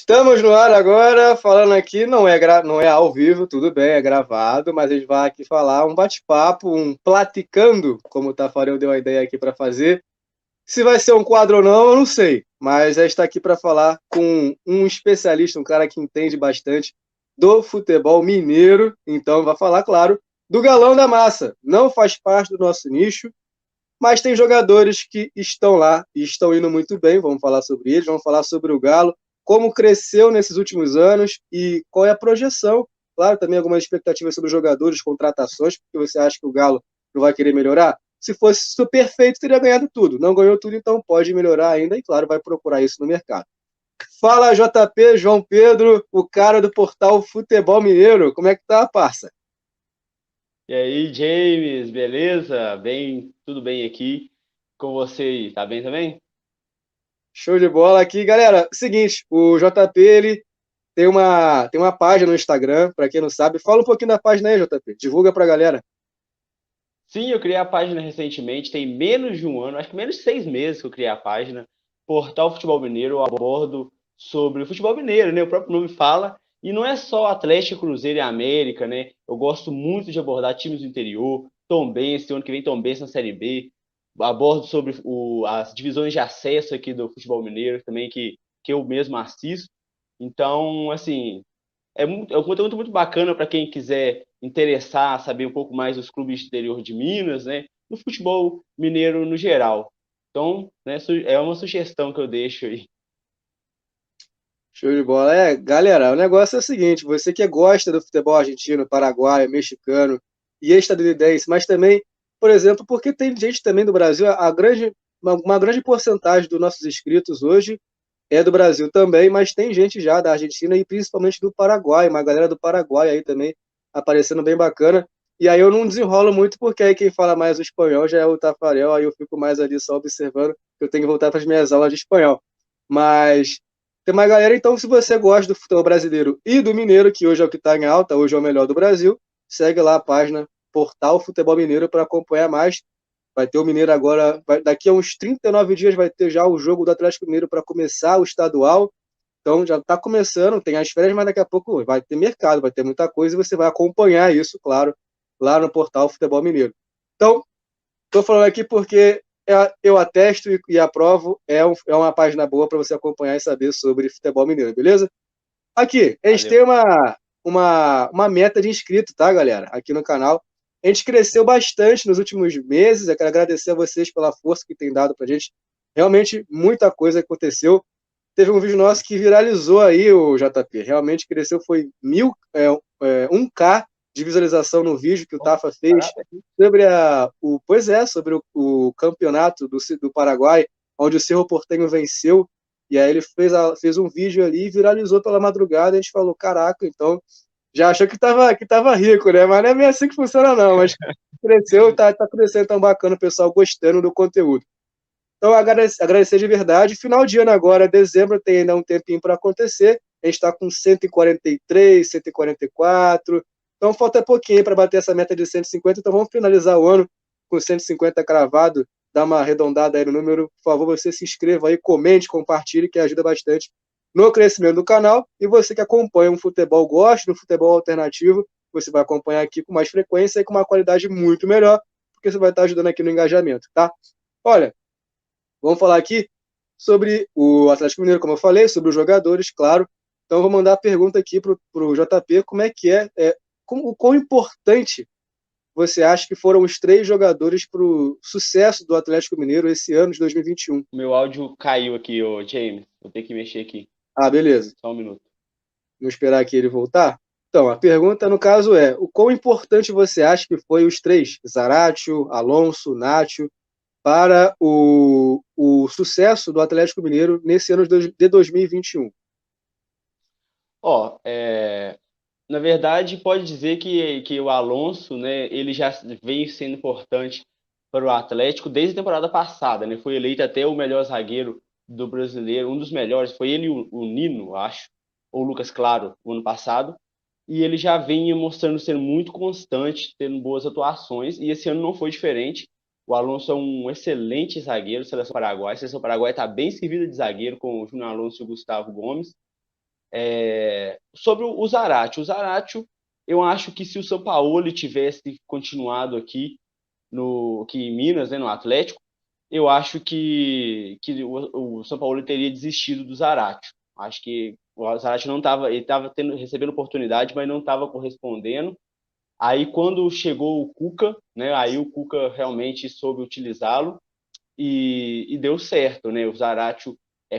Estamos no ar agora, falando aqui, não é ao vivo, tudo bem, é gravado, mas a gente vai aqui falar um bate-papo, um platicando, como o Tafarel deu a ideia aqui para fazer. Se vai ser um quadro ou não, eu não sei, mas a gente está aqui para falar com um especialista, um cara que entende bastante do futebol mineiro, então vai falar, claro, do Galão da Massa. Não faz parte do nosso nicho, mas tem jogadores que estão lá e estão indo muito bem. Vamos falar sobre eles, vamos falar sobre o Galo, como cresceu nesses últimos anos e qual é a projeção. Claro, também algumas expectativas sobre os jogadores, contratações, porque você acha que o Galo não vai querer melhorar? Se fosse super perfeito, teria ganhado tudo. Não ganhou tudo, então pode melhorar ainda e, claro, vai procurar isso no mercado. Fala, JP, João Pedro, o cara do portal Futebol Mineiro. Como é que tá, parça? E aí, James, beleza? Bem, tudo bem aqui com você aí? Tá bem também? Show de bola aqui, galera. Seguinte, o JP ele tem uma página no Instagram, para quem não sabe. Fala um pouquinho da página aí, JP. Divulga pra galera. Sim, eu criei a página recentemente, tem menos de um ano, acho que menos de 6 meses que eu criei a página. Portal Futebol Mineiro, eu abordo sobre o futebol mineiro, né? O próprio nome fala. E não é só Atlético, Cruzeiro e América, né? Eu gosto muito de abordar times do interior, Tombense, ano que vem Tombense na Série B. Abordo sobre as divisões de acesso aqui do futebol mineiro também, que eu mesmo assisto. Então, assim, é um conteúdo muito bacana para quem quiser interessar, saber um pouco mais dos clubes do interior de Minas, né? Do futebol mineiro no geral. Então, né, é uma sugestão que eu deixo aí. Show de bola. Galera, o negócio é o seguinte: você que gosta do futebol argentino, paraguaio, mexicano e estadunidense, mas também, por exemplo, porque tem gente também do Brasil, uma grande porcentagem dos nossos inscritos hoje é do Brasil também, mas tem gente já da Argentina e principalmente do Paraguai, uma galera do Paraguai aí também aparecendo bem bacana. E aí eu não desenrolo muito porque aí quem fala mais o espanhol já é o Tafarel, aí eu fico mais ali só observando, que eu tenho que voltar para as minhas aulas de espanhol. Mas tem uma galera, então, se você gosta do futebol brasileiro e do mineiro, que hoje é o que está em alta, hoje é o melhor do Brasil, segue lá a página Portal Futebol Mineiro para acompanhar mais. Vai ter o Mineiro agora, daqui a uns 39 dias vai ter já o jogo do Atlético Mineiro para começar o estadual. Então já está começando, tem as férias, mas daqui a pouco vai ter mercado, vai ter muita coisa e você vai acompanhar isso, claro, lá no portal Futebol Mineiro. Então, estou falando aqui porque eu atesto e aprovo, é uma página boa para você acompanhar e saber sobre futebol mineiro, beleza? Aqui, a gente Valeu. tem uma meta de inscrito, tá, galera? Aqui no canal. A gente cresceu bastante nos últimos meses. Eu quero agradecer a vocês pela força que tem dado pra gente. Realmente, muita coisa aconteceu. Teve um vídeo nosso que viralizou aí, o JP. Realmente cresceu, foi 1K de visualização no vídeo que o Tafa fez sobre sobre o campeonato do Paraguai, onde o Cerro Porteño venceu. E aí ele fez um vídeo ali e viralizou pela madrugada. E a gente falou: caraca, então já achou que tava rico, né? Mas não é bem assim que funciona, não. Mas cresceu, tá crescendo tão bacana, o pessoal gostando do conteúdo. Então, agradecer de verdade. Final de ano agora, dezembro, tem ainda um tempinho para acontecer. A gente está com 143, 144. Então, falta pouquinho para bater essa meta de 150. Então, vamos finalizar o ano com 150 cravado. Dá uma arredondada aí no número. Por favor, você se inscreva aí, comente, compartilhe, que ajuda bastante no crescimento do canal. E você que acompanha um futebol, gosta do futebol alternativo, você vai acompanhar aqui com mais frequência e com uma qualidade muito melhor, porque você vai estar ajudando aqui no engajamento, tá? Olha, vamos falar aqui sobre o Atlético Mineiro, como eu falei, sobre os jogadores, claro. Então, vou mandar a pergunta aqui para o JP: como é que o quão importante você acha que foram os três jogadores para o sucesso do Atlético Mineiro esse ano de 2021? O meu áudio caiu aqui, ô James. Vou ter que mexer aqui. Ah, beleza. Só um minuto. Vamos esperar aqui ele voltar. Então, a pergunta, no caso, é: o quão importante você acha que foi os três, Zaratio, Alonso, Nacho, para o sucesso do Atlético Mineiro nesse ano de 2021? Ó, na verdade, pode dizer que o Alonso, né, ele já vem sendo importante para o Atlético desde a temporada passada, né? Foi eleito até o melhor zagueiro do brasileiro, um dos melhores, foi ele e o Nino, acho, ou o Lucas Claro, o ano passado. E ele já vinha mostrando ser muito constante, tendo boas atuações, e esse ano não foi diferente. O Alonso é um excelente zagueiro, seleção paraguai. A seleção paraguai está bem servida de zagueiro, com o Júnior Alonso e o Gustavo Gomes. Sobre o Zaratio. O Zaratio, eu acho que se o Sampaoli tivesse continuado aqui em Minas, né, no Atlético, eu acho que o Sampaoli teria desistido do Zaratio. Acho que o Zaratio não estava, ele estava recebendo oportunidade, mas não estava correspondendo. Aí quando chegou o Cuca, né, aí o Cuca realmente soube utilizá-lo e deu certo, né? O Zaratio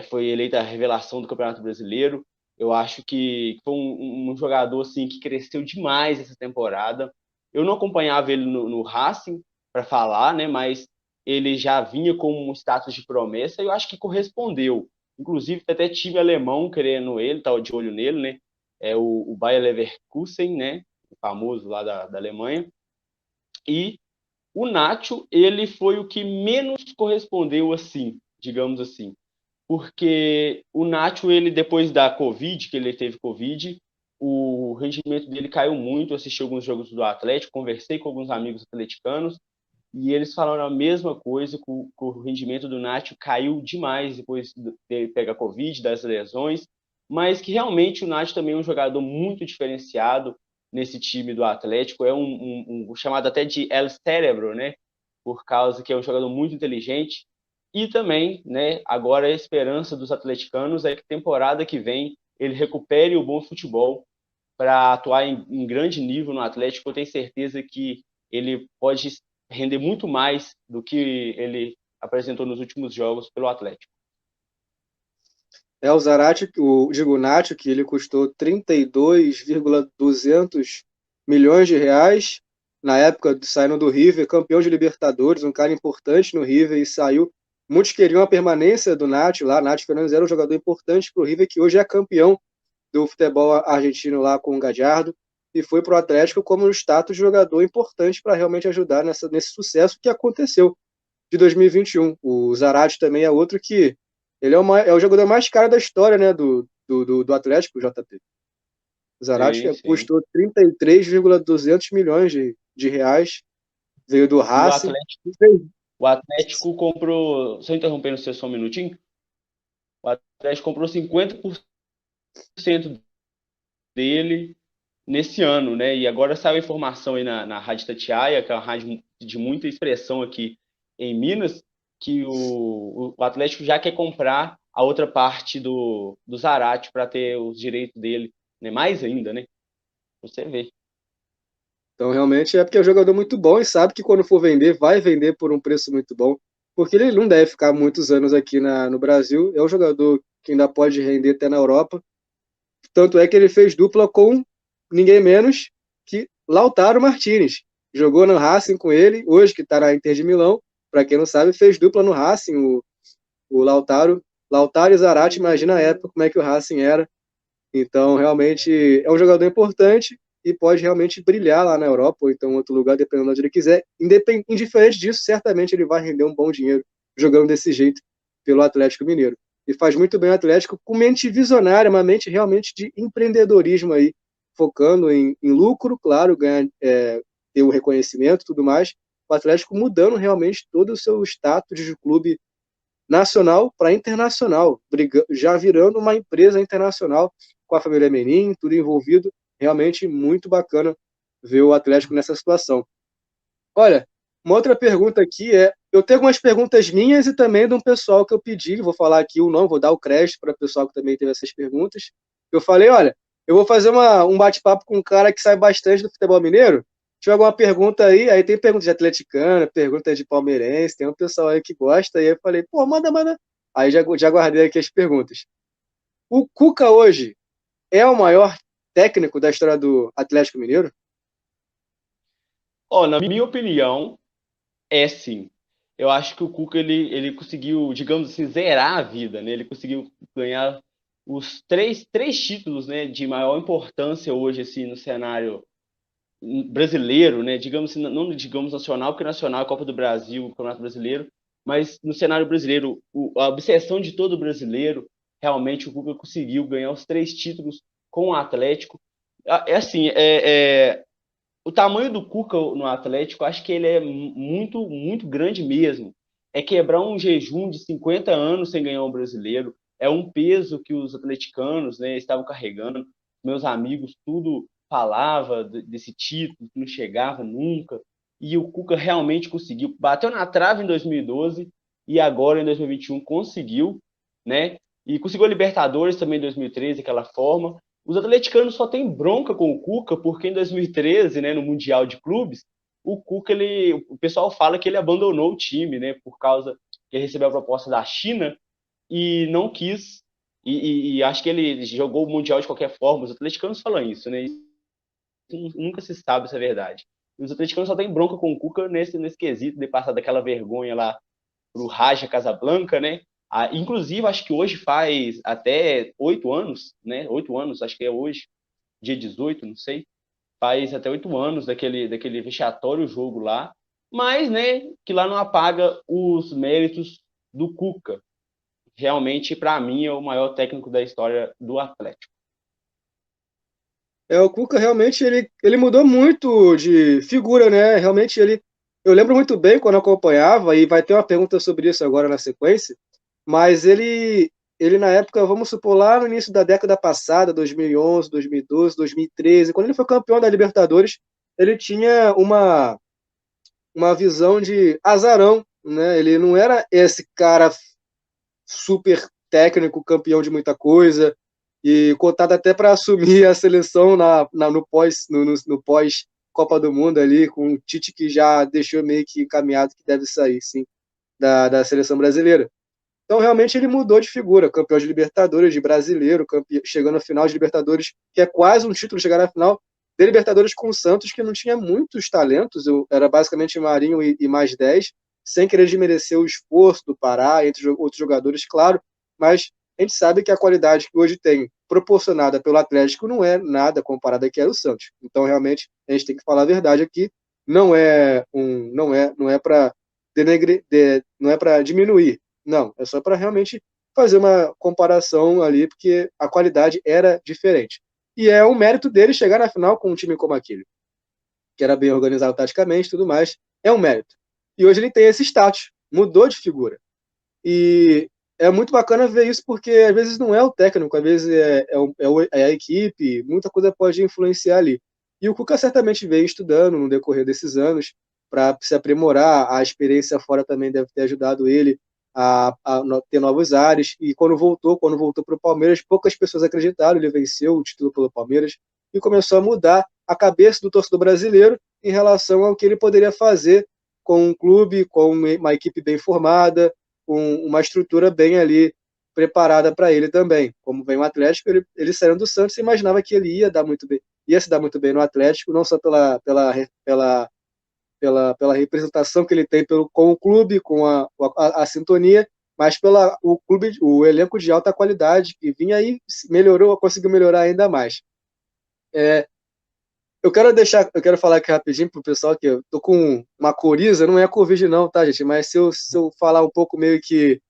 foi eleito a revelação do Campeonato Brasileiro. Eu acho que foi um jogador assim que cresceu demais essa temporada. Eu não acompanhava ele no Racing para falar, né? Mas ele já vinha com um status de promessa e eu acho que correspondeu. Inclusive até tive alemão querendo ele, tava de olho nele, né? O Bayer Leverkusen, né? O famoso lá da Alemanha. E o Nacho, ele foi o que menos correspondeu assim, digamos assim. Porque o Nacho, ele depois da Covid, que ele teve Covid, o rendimento dele caiu muito. Eu assisti alguns jogos do Atlético, conversei com alguns amigos atleticanos, e eles falaram a mesma coisa, que o rendimento do Nacho caiu demais depois dele pegar Covid, das lesões, mas que realmente o Nacho também é um jogador muito diferenciado nesse time do Atlético, é um chamado até de El Cerebro, né? Por causa que é um jogador muito inteligente, e também, né, agora a esperança dos atleticanos é que temporada que vem ele recupere o bom futebol para atuar em grande nível no Atlético. Eu tenho certeza que ele pode render muito mais do que ele apresentou nos últimos jogos pelo Atlético. O Zarate, digo, o Nacho, que ele custou 32,200 milhões de reais na época saindo do River, campeão de Libertadores, um cara importante no River e saiu. Muitos queriam a permanência do Nacho lá. Nacho Fernandes era um jogador importante para o River, que hoje é campeão do futebol argentino lá com o Gallardo, e foi para o Atlético como um status de jogador importante para realmente ajudar nesse sucesso que aconteceu de 2021. O Zarate também é outro que ele é o jogador mais caro da história, né, do Atlético, JP. O Zarate Sim, sim. custou 33,200 milhões de reais, veio do E Racing. o Atlético comprou, só interrompendo você só um minutinho, o Atlético comprou 50% dele nesse ano, né? E agora saiu a informação aí na Rádio Tatiaia, que é uma rádio de muita expressão aqui em Minas, que o Atlético já quer comprar a outra parte do Zarate para ter os direitos dele, né? Mais ainda, né? Você vê. Então, realmente, é porque é um jogador muito bom e sabe que quando for vender, vai vender por um preço muito bom, porque ele não deve ficar muitos anos aqui no Brasil. É um jogador que ainda pode render até na Europa. Tanto é que ele fez dupla com ninguém menos que Lautaro Martinez. Jogou no Racing com ele, hoje que está na Inter de Milão. Para quem não sabe, fez dupla no Racing, o Lautaro. Lautaro e Zarate, imagina a época como é que o Racing era. Então, realmente, é um jogador importante e pode realmente brilhar lá na Europa ou então em outro lugar, dependendo de onde ele quiser. Indiferente disso, certamente ele vai render um bom dinheiro jogando desse jeito pelo Atlético Mineiro. E faz muito bem o Atlético com mente visionária, uma mente realmente de empreendedorismo aí, focando em lucro, claro, ganhar, ter o reconhecimento e tudo mais. O Atlético mudando realmente todo o seu status de clube nacional para internacional, já virando uma empresa internacional com a família Menin, tudo envolvido. Realmente muito bacana ver o Atlético nessa situação. Olha, uma outra pergunta aqui eu tenho algumas perguntas minhas e também de um pessoal que eu pedi, vou falar aqui o nome, vou dar o crédito para o pessoal que também teve essas perguntas. Eu falei, olha, eu vou fazer um bate-papo com um cara que sai bastante do futebol mineiro. Tiver alguma pergunta aí tem pergunta de atleticana, pergunta de palmeirense, tem um pessoal aí que gosta, e aí eu falei, pô, manda, manda. Aí já guardei aqui as perguntas. O Cuca hoje é o maior técnico da história do Atlético Mineiro? Na minha opinião, é sim. Eu acho que o Cuca ele conseguiu, digamos assim, zerar a vida, né? Ele conseguiu ganhar os três títulos, né, de maior importância hoje assim no cenário brasileiro, né? Digamos assim, não digamos nacional, porque nacional é a Copa do Brasil, o Campeonato Brasileiro, mas no cenário brasileiro, a obsessão de todo brasileiro, realmente o Cuca conseguiu ganhar os três títulos com o Atlético. É assim, o tamanho do Cuca no Atlético, acho que ele é muito, muito grande mesmo. É quebrar um jejum de 50 anos sem ganhar um brasileiro. é um peso que os atleticanos, né, estavam carregando. Meus amigos, tudo falava desse título, que não chegava nunca. E o Cuca realmente conseguiu. Bateu na trave em 2012 e agora em 2021 conseguiu, né? E conseguiu a Libertadores também em 2013, aquela forma. Os atleticanos só têm bronca com o Cuca porque em 2013, né, no Mundial de Clubes, o Cuca, o pessoal fala que ele abandonou o time, né, por causa que ele recebeu a proposta da China e não quis. E acho que ele jogou o Mundial de qualquer forma. Os atleticanos falam isso, né? Nunca se sabe se é verdade. E os atleticanos só têm bronca com o Cuca nesse quesito de passar daquela vergonha lá pro Raja Casablanca, né? Inclusive, acho que hoje faz até 8 anos, né? 8 anos, acho que é hoje, dia 18, não sei. Faz até 8 anos daquele vexatório jogo lá. Mas, né, que lá não apaga os méritos do Cuca. Realmente, para mim, é o maior técnico da história do Atlético. O Cuca realmente ele mudou muito de figura, né? Realmente eu lembro muito bem quando eu acompanhava e vai ter uma pergunta sobre isso agora na sequência, mas ele na época, vamos supor lá no início da década passada, 2011, 2012, 2013, quando ele foi campeão da Libertadores, ele tinha uma visão de azarão, né? Ele não era esse cara super técnico, campeão de muita coisa, e cotado até para assumir a seleção no pós Copa do Mundo ali, com o Tite que já deixou meio que encaminhado que deve sair, sim, da seleção brasileira. Então, realmente, ele mudou de figura, campeão de Libertadores, de brasileiro, chegando à final de Libertadores, que é quase um título chegar na final de Libertadores com o Santos, que não tinha muitos talentos, era basicamente Marinho e mais 10, sem querer desmerecer o esforço do Pará, entre outros jogadores, claro, mas a gente sabe que a qualidade que hoje tem, proporcionada pelo Atlético, não é nada comparada ao que era o Santos. Então, realmente, a gente tem que falar a verdade aqui, não é para não é para diminuir, não, é só para realmente fazer uma comparação ali, porque a qualidade era diferente. E é um mérito dele chegar na final com um time como aquele, que era bem organizado taticamente e tudo mais. É um mérito. E hoje ele tem esse status, mudou de figura. E é muito bacana ver isso, porque às vezes não é o técnico, às vezes é a equipe, muita coisa pode influenciar ali. E o Cuca certamente veio estudando no decorrer desses anos para se aprimorar, a experiência fora também deve ter ajudado ele a ter novos ares. E quando voltou para o Palmeiras, poucas pessoas acreditaram, ele venceu o título pelo Palmeiras e começou a mudar a cabeça do torcedor brasileiro em relação ao que ele poderia fazer com um clube, com uma equipe bem formada, com uma estrutura bem ali preparada para ele também. Como vem o Atlético, ele saindo do Santos, você imaginava que ele ia se dar muito bem no Atlético, não só pela representação que ele tem com o clube, com a sintonia, mas o elenco de alta qualidade que vinha aí, conseguiu melhorar ainda mais. Eu quero falar aqui rapidinho pro pessoal que eu tô com uma coriza, não é Covid não, tá, gente? Mas se eu falar um pouco meio que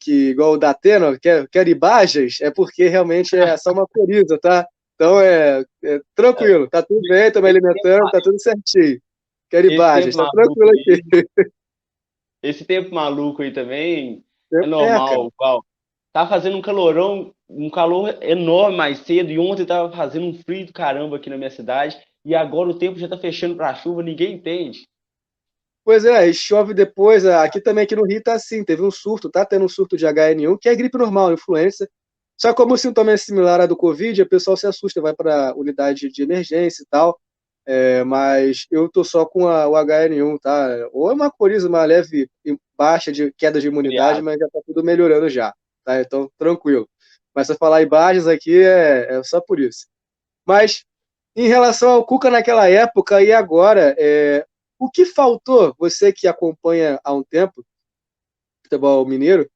igual o da Atena, quero imagens, é porque realmente é só uma coriza, tá? Então é tranquilo, tá tudo bem, tô me alimentando, tá tudo certinho. Quero Esse imagens, tempo tá maluco tranquilo aqui. aí, esse tempo maluco aí também é Cara. normal, Val. Tá fazendo um calorão, um calor enorme mais cedo, e ontem tava fazendo um frio do caramba aqui na minha cidade, e agora o tempo já tá fechando pra chuva, ninguém entende. Pois é, e chove depois. Aqui também, aqui no Rio, tá assim. Teve um surto, tá tendo um surto de HN1, que é gripe normal, influenza. Só que como o sintoma é similar ao do Covid, o pessoal se assusta, vai para unidade de emergência e tal. Mas eu tô só com o HN1, tá? Ou é uma coriza, uma leve baixa de queda de imunidade, Criado. mas já tá tudo melhorando já, tá? Então, tranquilo. Mas se eu falar imagens aqui, é só por isso. Mas, em relação ao Cuca naquela época e agora, o que faltou, você que acompanha há um tempo, futebol mineiro,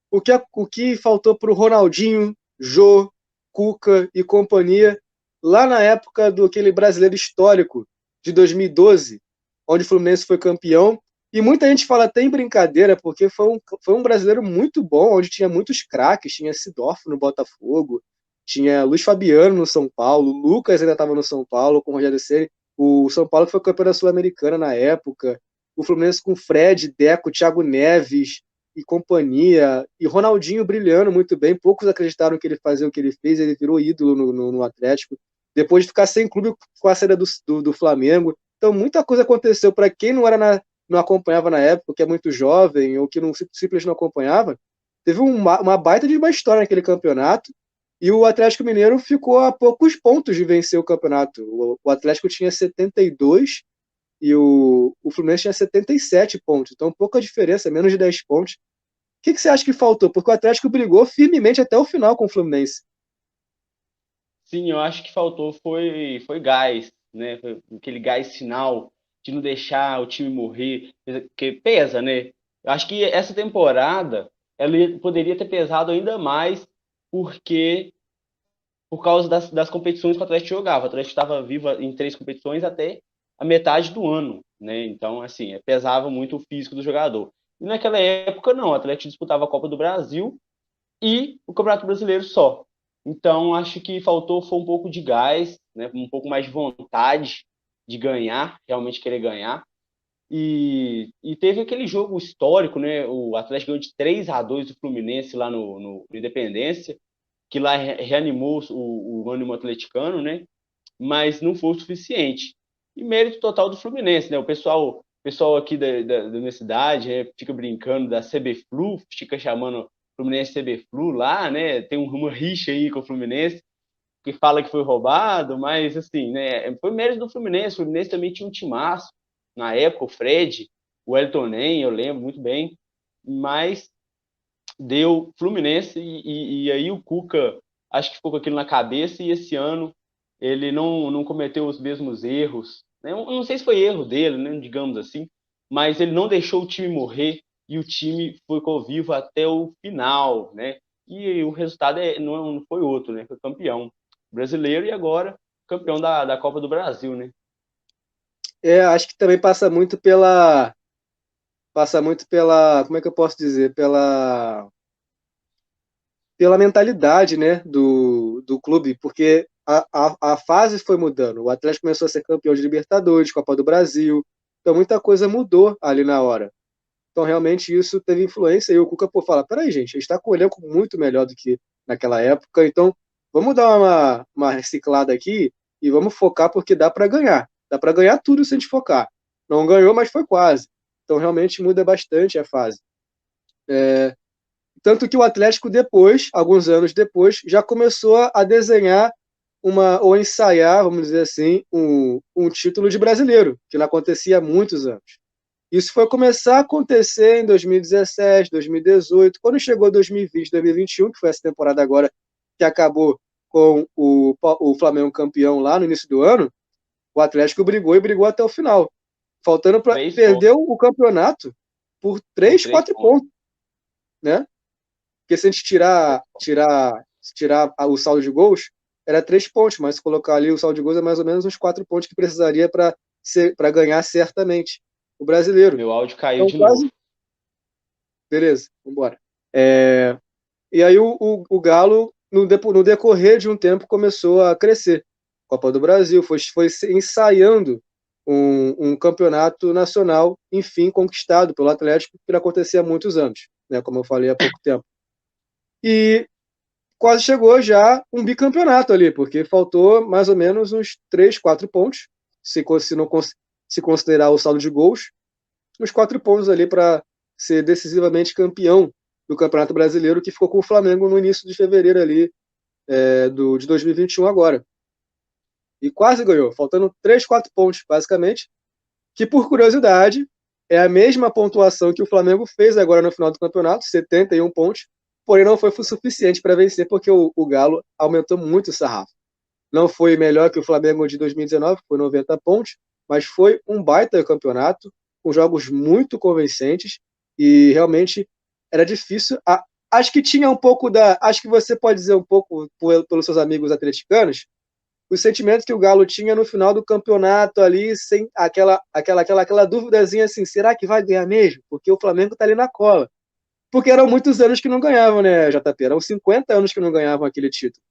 o que faltou para o Ronaldinho, Jô, Cuca e companhia, lá na época do aquele brasileiro histórico de 2012, onde o Fluminense foi campeão, e muita gente fala até em brincadeira, porque foi um brasileiro muito bom, onde tinha muitos craques, tinha Sidorf no Botafogo, tinha Luiz Fabiano no São Paulo, Lucas ainda estava no São Paulo com o Rogério Ceni, o São Paulo que foi campeão da Sul-Americana na época, o Fluminense com Fred, Deco, Thiago Neves, e companhia, e Ronaldinho brilhando muito bem, poucos acreditaram que ele fazia o que ele fez, ele virou ídolo no Atlético, depois de ficar sem clube com a saída do Flamengo. Então, muita coisa aconteceu para quem não acompanhava na época, que é muito jovem, ou que não simplesmente não acompanhava, teve uma baita de uma história naquele campeonato, e o Atlético Mineiro ficou a poucos pontos de vencer o campeonato. O Atlético tinha 72 e o Fluminense tinha 77 pontos. Então, pouca diferença, menos de 10 pontos. O que você acha que faltou? Porque o Atlético brigou firmemente até o final com o Fluminense. Sim, eu acho que faltou foi gás, né? Foi aquele gás final de não deixar o time morrer, porque pesa, né? Eu acho que essa temporada ela poderia ter pesado ainda mais porque por causa das competições que o Atlético jogava. O Atlético estava vivo em 3 competições até a metade do ano, né? Então, assim, pesava muito o físico do jogador. E naquela época, não. O Atlético disputava a Copa do Brasil e o Campeonato Brasileiro só. Então, acho que faltou foi um pouco de gás, né? Um pouco mais de vontade de ganhar, realmente querer ganhar. E teve aquele jogo histórico, né? O Atlético ganhou de 3-2 do Fluminense lá no Independência, que lá reanimou o ânimo atleticano, né? Mas não foi o suficiente. E mérito total do Fluminense, né? O pessoal aqui da minha cidade, né, fica brincando da CB-Flu, fica chamando o Fluminense CB-Flu lá, né? Tem uma rixa aí com o Fluminense, que fala que foi roubado, mas assim, né? Foi mérito do Fluminense. O Fluminense também tinha um timaço na época, o Fred, o Elton Nem, eu lembro muito bem, mas deu Fluminense e aí o Cuca acho que ficou com aquilo na cabeça e esse ano ele não cometeu os mesmos erros. Né? Eu não sei se foi erro dele, né, digamos assim, mas ele não deixou o time morrer e o time ficou vivo até o final, né? E o resultado não foi outro, né? Foi campeão brasileiro e agora campeão da Copa do Brasil, né? Acho que também como é que eu posso dizer, pela mentalidade, né, do clube, porque a fase foi mudando. O Atlético começou a ser campeão de Libertadores, Copa do Brasil, então muita coisa mudou ali na hora. Então, realmente, isso teve influência. E o Cuca, pô, fala: peraí, gente, a gente está com um elenco muito melhor do que naquela época, então vamos dar uma reciclada aqui e vamos focar porque dá para ganhar. Dá para ganhar tudo se a gente focar. Não ganhou, mas foi quase. Então, realmente, muda bastante a fase. Tanto que o Atlético depois, alguns anos depois, já começou a desenhar ou ensaiar, vamos dizer assim, um título de brasileiro, que não acontecia há muitos anos. Isso foi começar a acontecer em 2017, 2018, quando chegou 2020, 2021, que foi essa temporada agora que acabou com o Flamengo campeão lá no início do ano, o Atlético brigou e brigou até o final. Faltando para 3 pontos perder o campeonato por por 3, três 4 pontos. pontos, né? Porque se a gente tirar o saldo de gols, era 3 pontos, mas se colocar ali o saldo de gols é mais ou menos uns 4 pontos que precisaria para ganhar certamente o brasileiro. Meu áudio caiu Então, de novo. quase. Beleza, vamos embora. E aí o Galo, no decorrer de um tempo, começou a crescer. Copa do Brasil, foi ensaiando um campeonato nacional, enfim, conquistado pelo Atlético, que não acontecia há muitos anos, né, como eu falei há pouco tempo. E quase chegou já um bicampeonato ali, porque faltou mais ou menos uns 3, 4 pontos, se não se considerar o saldo de gols, uns 4 pontos ali para ser decisivamente campeão do Campeonato Brasileiro, que ficou com o Flamengo no início de fevereiro ali, de 2021 agora. E quase ganhou, faltando 3, 4 pontos, basicamente, que por curiosidade é a mesma pontuação que o Flamengo fez agora no final do campeonato, 71 pontos, porém não foi suficiente para vencer, porque o Galo aumentou muito o sarrafo. Não foi melhor que o Flamengo de 2019, foi 90 pontos, mas foi um baita campeonato, com jogos muito convincentes, e realmente era difícil. Acho que tinha um pouco da. Acho que você pode dizer um pouco, pelos seus amigos atleticanos, os sentimentos que o Galo tinha no final do campeonato ali, sem aquela duvidazinha assim: será que vai ganhar mesmo? Porque o Flamengo está ali na cola. Porque eram muitos anos que não ganhavam, né, JP? Eram 50 anos que não ganhavam aquele título.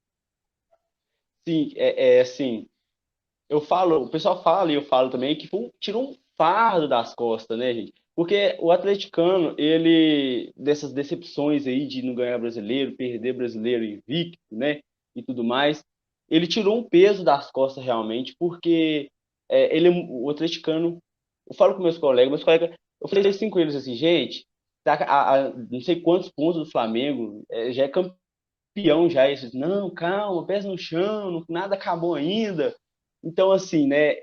Sim, assim, o pessoal fala e eu falo também que tirou um fardo das costas, né, gente? Porque o atleticano, ele, dessas decepções aí de não ganhar brasileiro, perder brasileiro invicto, né, e tudo mais, ele tirou um peso das costas realmente, porque o atleticano, eu falo com meus colegas, eu falei assim com eles assim, gente, tá não sei quantos pontos do Flamengo, já é campeão já, e eles, não, calma, pés no chão, nada acabou ainda. Então, assim, né,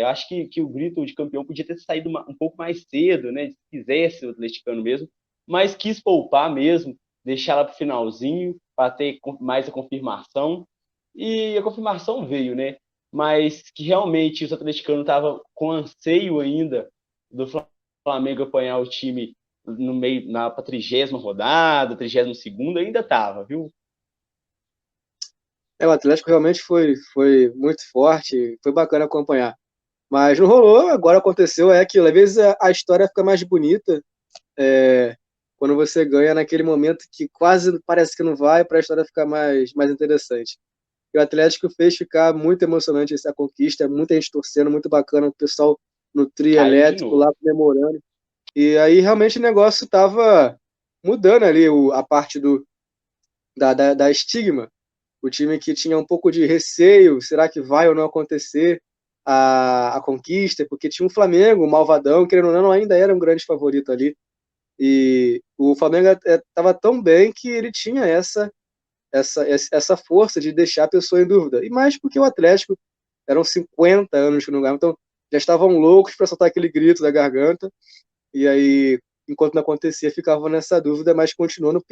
acho que o grito de campeão podia ter saído um pouco mais cedo, né, se quisesse o atleticano mesmo, mas quis poupar mesmo, deixar lá para o finalzinho, para ter mais a confirmação, e a confirmação veio, né, mas que realmente os atleticanos estavam com anseio ainda do Flamengo apanhar o time no meio, na 30ª rodada, 32ª, ainda estava, viu? O Atlético realmente foi muito forte, foi bacana acompanhar. Mas não rolou, agora aconteceu, é aquilo. Às vezes a história fica mais bonita quando você ganha naquele momento que quase parece que não vai, para a história ficar mais interessante. E o Atlético fez ficar muito emocionante essa conquista, muita gente torcendo, muito bacana, o pessoal no trio Caiu de elétrico novo. lá comemorando. E aí realmente o negócio estava mudando ali a parte da estigma. O time que tinha um pouco de receio, será que vai ou não acontecer a conquista? Porque tinha um Flamengo, o Malvadão, querendo ou não, ainda era um grande favorito ali. E o Flamengo estava tão bem que ele tinha essa força de deixar a pessoa em dúvida. E mais porque o Atlético eram 50 anos que não ganhava, então já estavam loucos para soltar aquele grito da garganta. E aí, enquanto não acontecia, ficavam nessa dúvida, mas continuando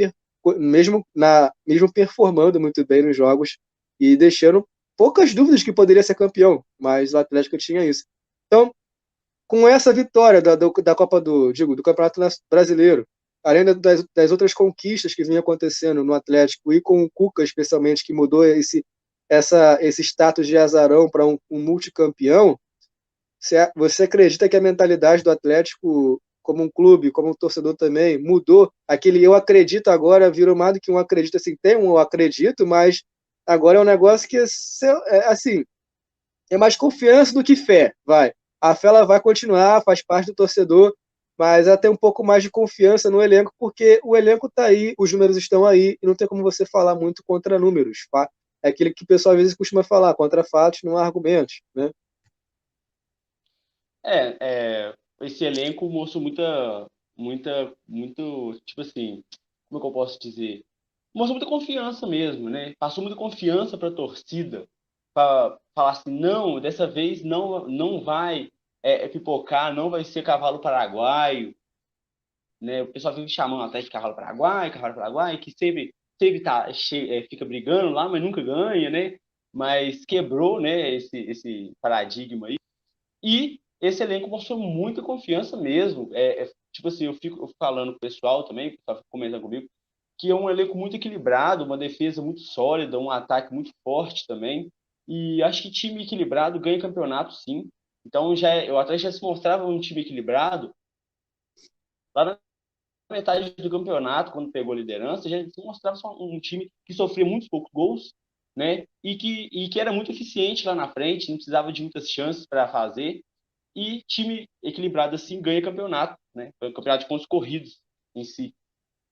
mesmo performando muito bem nos jogos e deixando poucas dúvidas que poderia ser campeão, mas o Atlético tinha isso. Então, com essa vitória da Copa do Campeonato Brasileiro, além das outras conquistas que vinham acontecendo no Atlético e com o Cuca especialmente, que mudou esse status de azarão para um multicampeão, você acredita que a mentalidade do Atlético, como um clube, como um torcedor também, mudou? Aquele eu acredito agora virou mais do que um acredito, assim, tem um eu acredito, mas agora é um negócio que, assim, é mais confiança do que fé, vai. A fé ela vai continuar, faz parte do torcedor, mas ela tem um pouco mais de confiança no elenco, porque o elenco está aí, os números estão aí, e não tem como você falar muito contra números. É aquilo que o pessoal às vezes costuma falar, contra fatos não há argumentos, né? Esse elenco mostrou muito, tipo assim, como é que eu posso dizer? Mostrou muita confiança mesmo, né? Passou muita confiança para a torcida, para falar assim, não, dessa vez não vai pipocar, não vai ser cavalo paraguaio, né? O pessoal vive chamando até de cavalo paraguaio, que sempre fica brigando lá, mas nunca ganha, né? Mas quebrou, né, esse paradigma aí. E esse elenco mostrou muita confiança mesmo. Tipo assim, eu fico falando com o pessoal também, que tá comentando comigo, que é um elenco muito equilibrado, uma defesa muito sólida, um ataque muito forte também. E acho que time equilibrado ganha campeonato, sim. Então o Atlético já se mostrava um time equilibrado lá na metade do campeonato, quando pegou a liderança, já se mostrava um time que sofria muitos poucos gols, né? E que era muito eficiente lá na frente, não precisava de muitas chances para fazer. E time equilibrado assim ganha campeonato, né? Foi um campeonato de pontos corridos em si.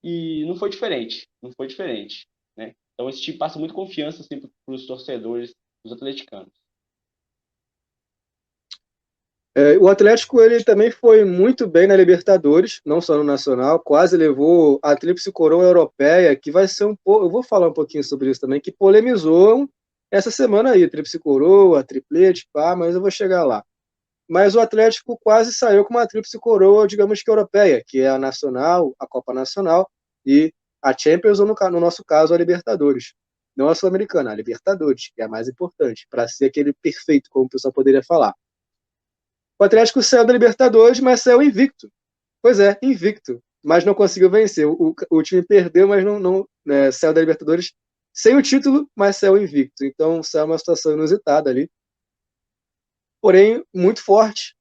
E não foi diferente, não foi diferente, né? Então esse time passa muito confiança assim, para os torcedores dos atleticanos. O Atlético ele também foi muito bem na Libertadores, não só no Nacional, quase levou a Tríplice Coroa Europeia, que vai ser um pouco, eu vou falar um pouquinho sobre isso também, que polemizou essa semana aí, Tríplice Coroa, triplete, pá, mas eu vou chegar lá. Mas o Atlético quase saiu com uma Tríplice Coroa, digamos que europeia, que é a Nacional, a Copa Nacional e a Champions, ou no nosso caso, a Libertadores. Não a Sul-Americana, a Libertadores, que é a mais importante, para ser aquele perfeito, como o pessoal poderia falar. O Atlético saiu da Libertadores, mas saiu invicto. Pois é, invicto. Mas não conseguiu vencer. O time perdeu, mas não saiu da Libertadores sem o título, mas saiu invicto. Então saiu uma situação inusitada ali. Porém, muito forte.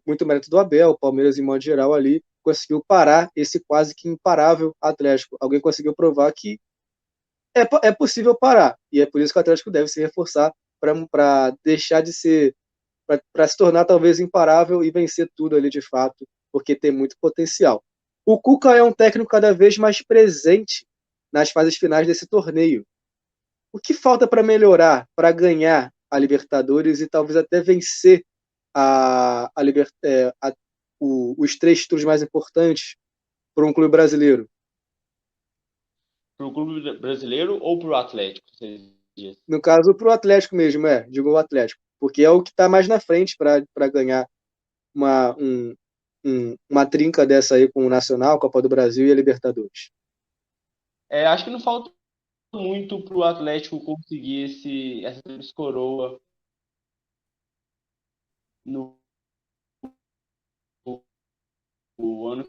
Muito mérito do Abel, o Palmeiras, em modo geral, ali, conseguiu parar esse quase que imparável Atlético. Alguém conseguiu provar que é possível parar. E é por isso que o Atlético deve se reforçar para deixar de ser para se tornar talvez imparável e vencer tudo ali de fato porque tem muito potencial. O Cuca é um técnico cada vez mais presente nas fases finais desse torneio. O que falta para melhorar, para ganhar a Libertadores e talvez até vencer os três títulos mais importantes para um clube brasileiro? Para o clube brasileiro ou para o Atlético? Você diz? No caso, para o Atlético mesmo, digo o Atlético, porque é o que está mais na frente para ganhar uma trinca dessa aí com o Nacional, Copa do Brasil e a Libertadores. Acho que não falta muito para o Atlético conseguir essa coroa no ano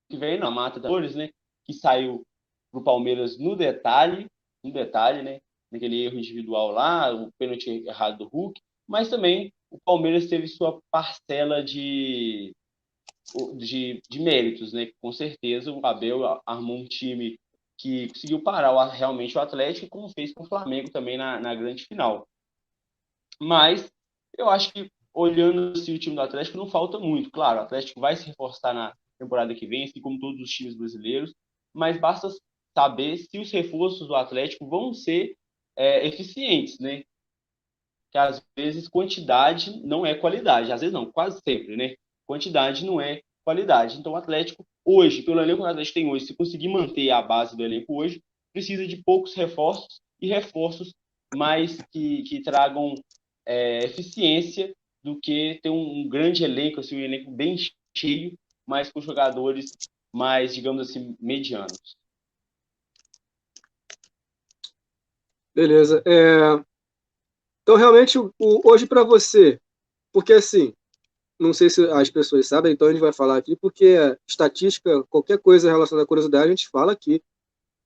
que vem, na mata da Libertadores, né? Que saiu para o Palmeiras no detalhe, né? Naquele erro individual lá, o pênalti errado do Hulk, mas também o Palmeiras teve sua parcela de méritos, né? Com certeza o Abel armou um time que conseguiu parar realmente o Atlético, como fez com o Flamengo também na grande final. Mas eu acho que, olhando assim, o time do Atlético, não falta muito. Claro, o Atlético vai se reforçar na temporada que vem, assim como todos os times brasileiros, mas basta saber se os reforços do Atlético vão ser eficientes, né? Que às vezes quantidade não é qualidade, às vezes não, quase sempre, né? Quantidade não é qualidade. Então o Atlético hoje, pelo elenco que o Atlético tem hoje, se conseguir manter a base do elenco hoje, precisa de poucos reforços e reforços mais que tragam eficiência do que ter um grande elenco, assim, um elenco bem cheio, mas com jogadores mais, digamos assim, medianos. Beleza. Então, realmente, hoje para você, porque assim, não sei se as pessoas sabem, então a gente vai falar aqui, porque estatística, qualquer coisa relacionada à curiosidade, a gente fala aqui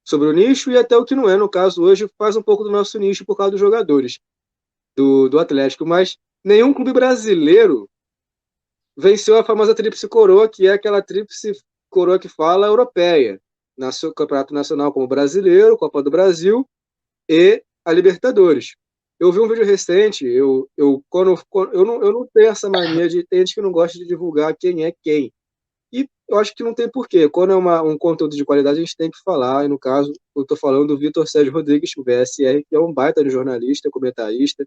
sobre o nicho e até o que não é. No caso, hoje faz um pouco do nosso nicho por causa dos jogadores do Atlético, mas nenhum clube brasileiro venceu a famosa tríplice coroa, que é aquela tríplice coroa que fala europeia, Campeonato Nacional como Brasileiro, Copa do Brasil e a Libertadores. Eu vi um vídeo recente, eu não tenho essa mania de ter gente que não gosta de divulgar quem é quem. E eu acho que não tem porquê. Quando é um conteúdo de qualidade, a gente tem que falar. E no caso, eu estou falando do Vitor Sérgio Rodrigues, o VSR, que é um baita de jornalista, comentarista.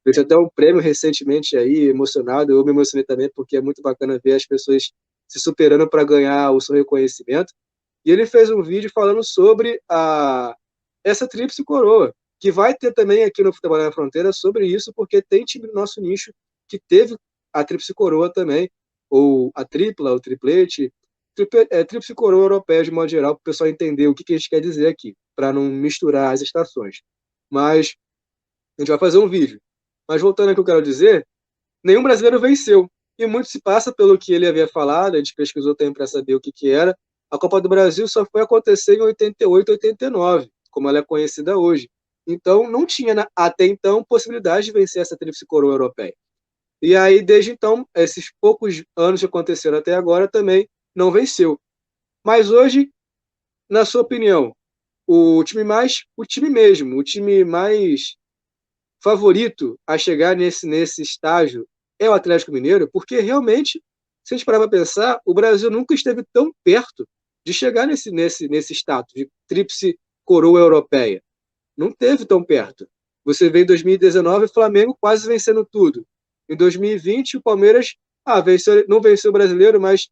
Fez até um prêmio recentemente aí, emocionado. Eu me emocionei também, porque é muito bacana ver as pessoas se superando para ganhar o seu reconhecimento. E ele fez um vídeo falando sobre essa tríplice coroa, que vai ter também aqui no Futebol na Fronteira sobre isso, porque tem time do nosso nicho que teve a tríplice coroa também, ou a tripla, o triplete, tríplice coroa europeia de modo geral, para o pessoal entender o que a gente quer dizer aqui, para não misturar as estações. Mas a gente vai fazer um vídeo. Mas voltando ao que eu quero dizer, nenhum brasileiro venceu. E muito se passa pelo que ele havia falado, a gente pesquisou também para saber o que era. A Copa do Brasil só foi acontecer em 88, 89, como ela é conhecida hoje. Então, não tinha até então possibilidade de vencer essa tríplice coroa europeia. E aí, desde então, esses poucos anos que aconteceram até agora também não venceu. Mas hoje, na sua opinião, o time mesmo, o time mais favorito a chegar nesse estágio é o Atlético Mineiro, porque realmente, se a gente parar para pensar, o Brasil nunca esteve tão perto de chegar nesse status de tríplice coroa europeia. Não teve tão perto. Você vê em 2019 o Flamengo quase vencendo tudo. Em 2020 o Palmeiras não venceu o brasileiro, mas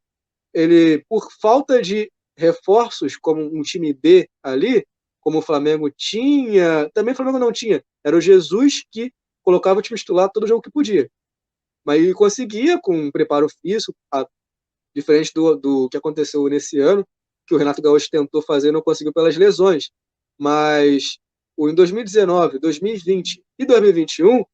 ele, por falta de reforços, como um time B ali, como o Flamengo tinha, também o Flamengo não tinha, era o Jesus que colocava o time titular todo jogo que podia. Mas ele conseguia com um preparo físico, diferente do que aconteceu nesse ano, que o Renato Gaúcho tentou fazer e não conseguiu pelas lesões. Mas em 2019, 2020 e 2021,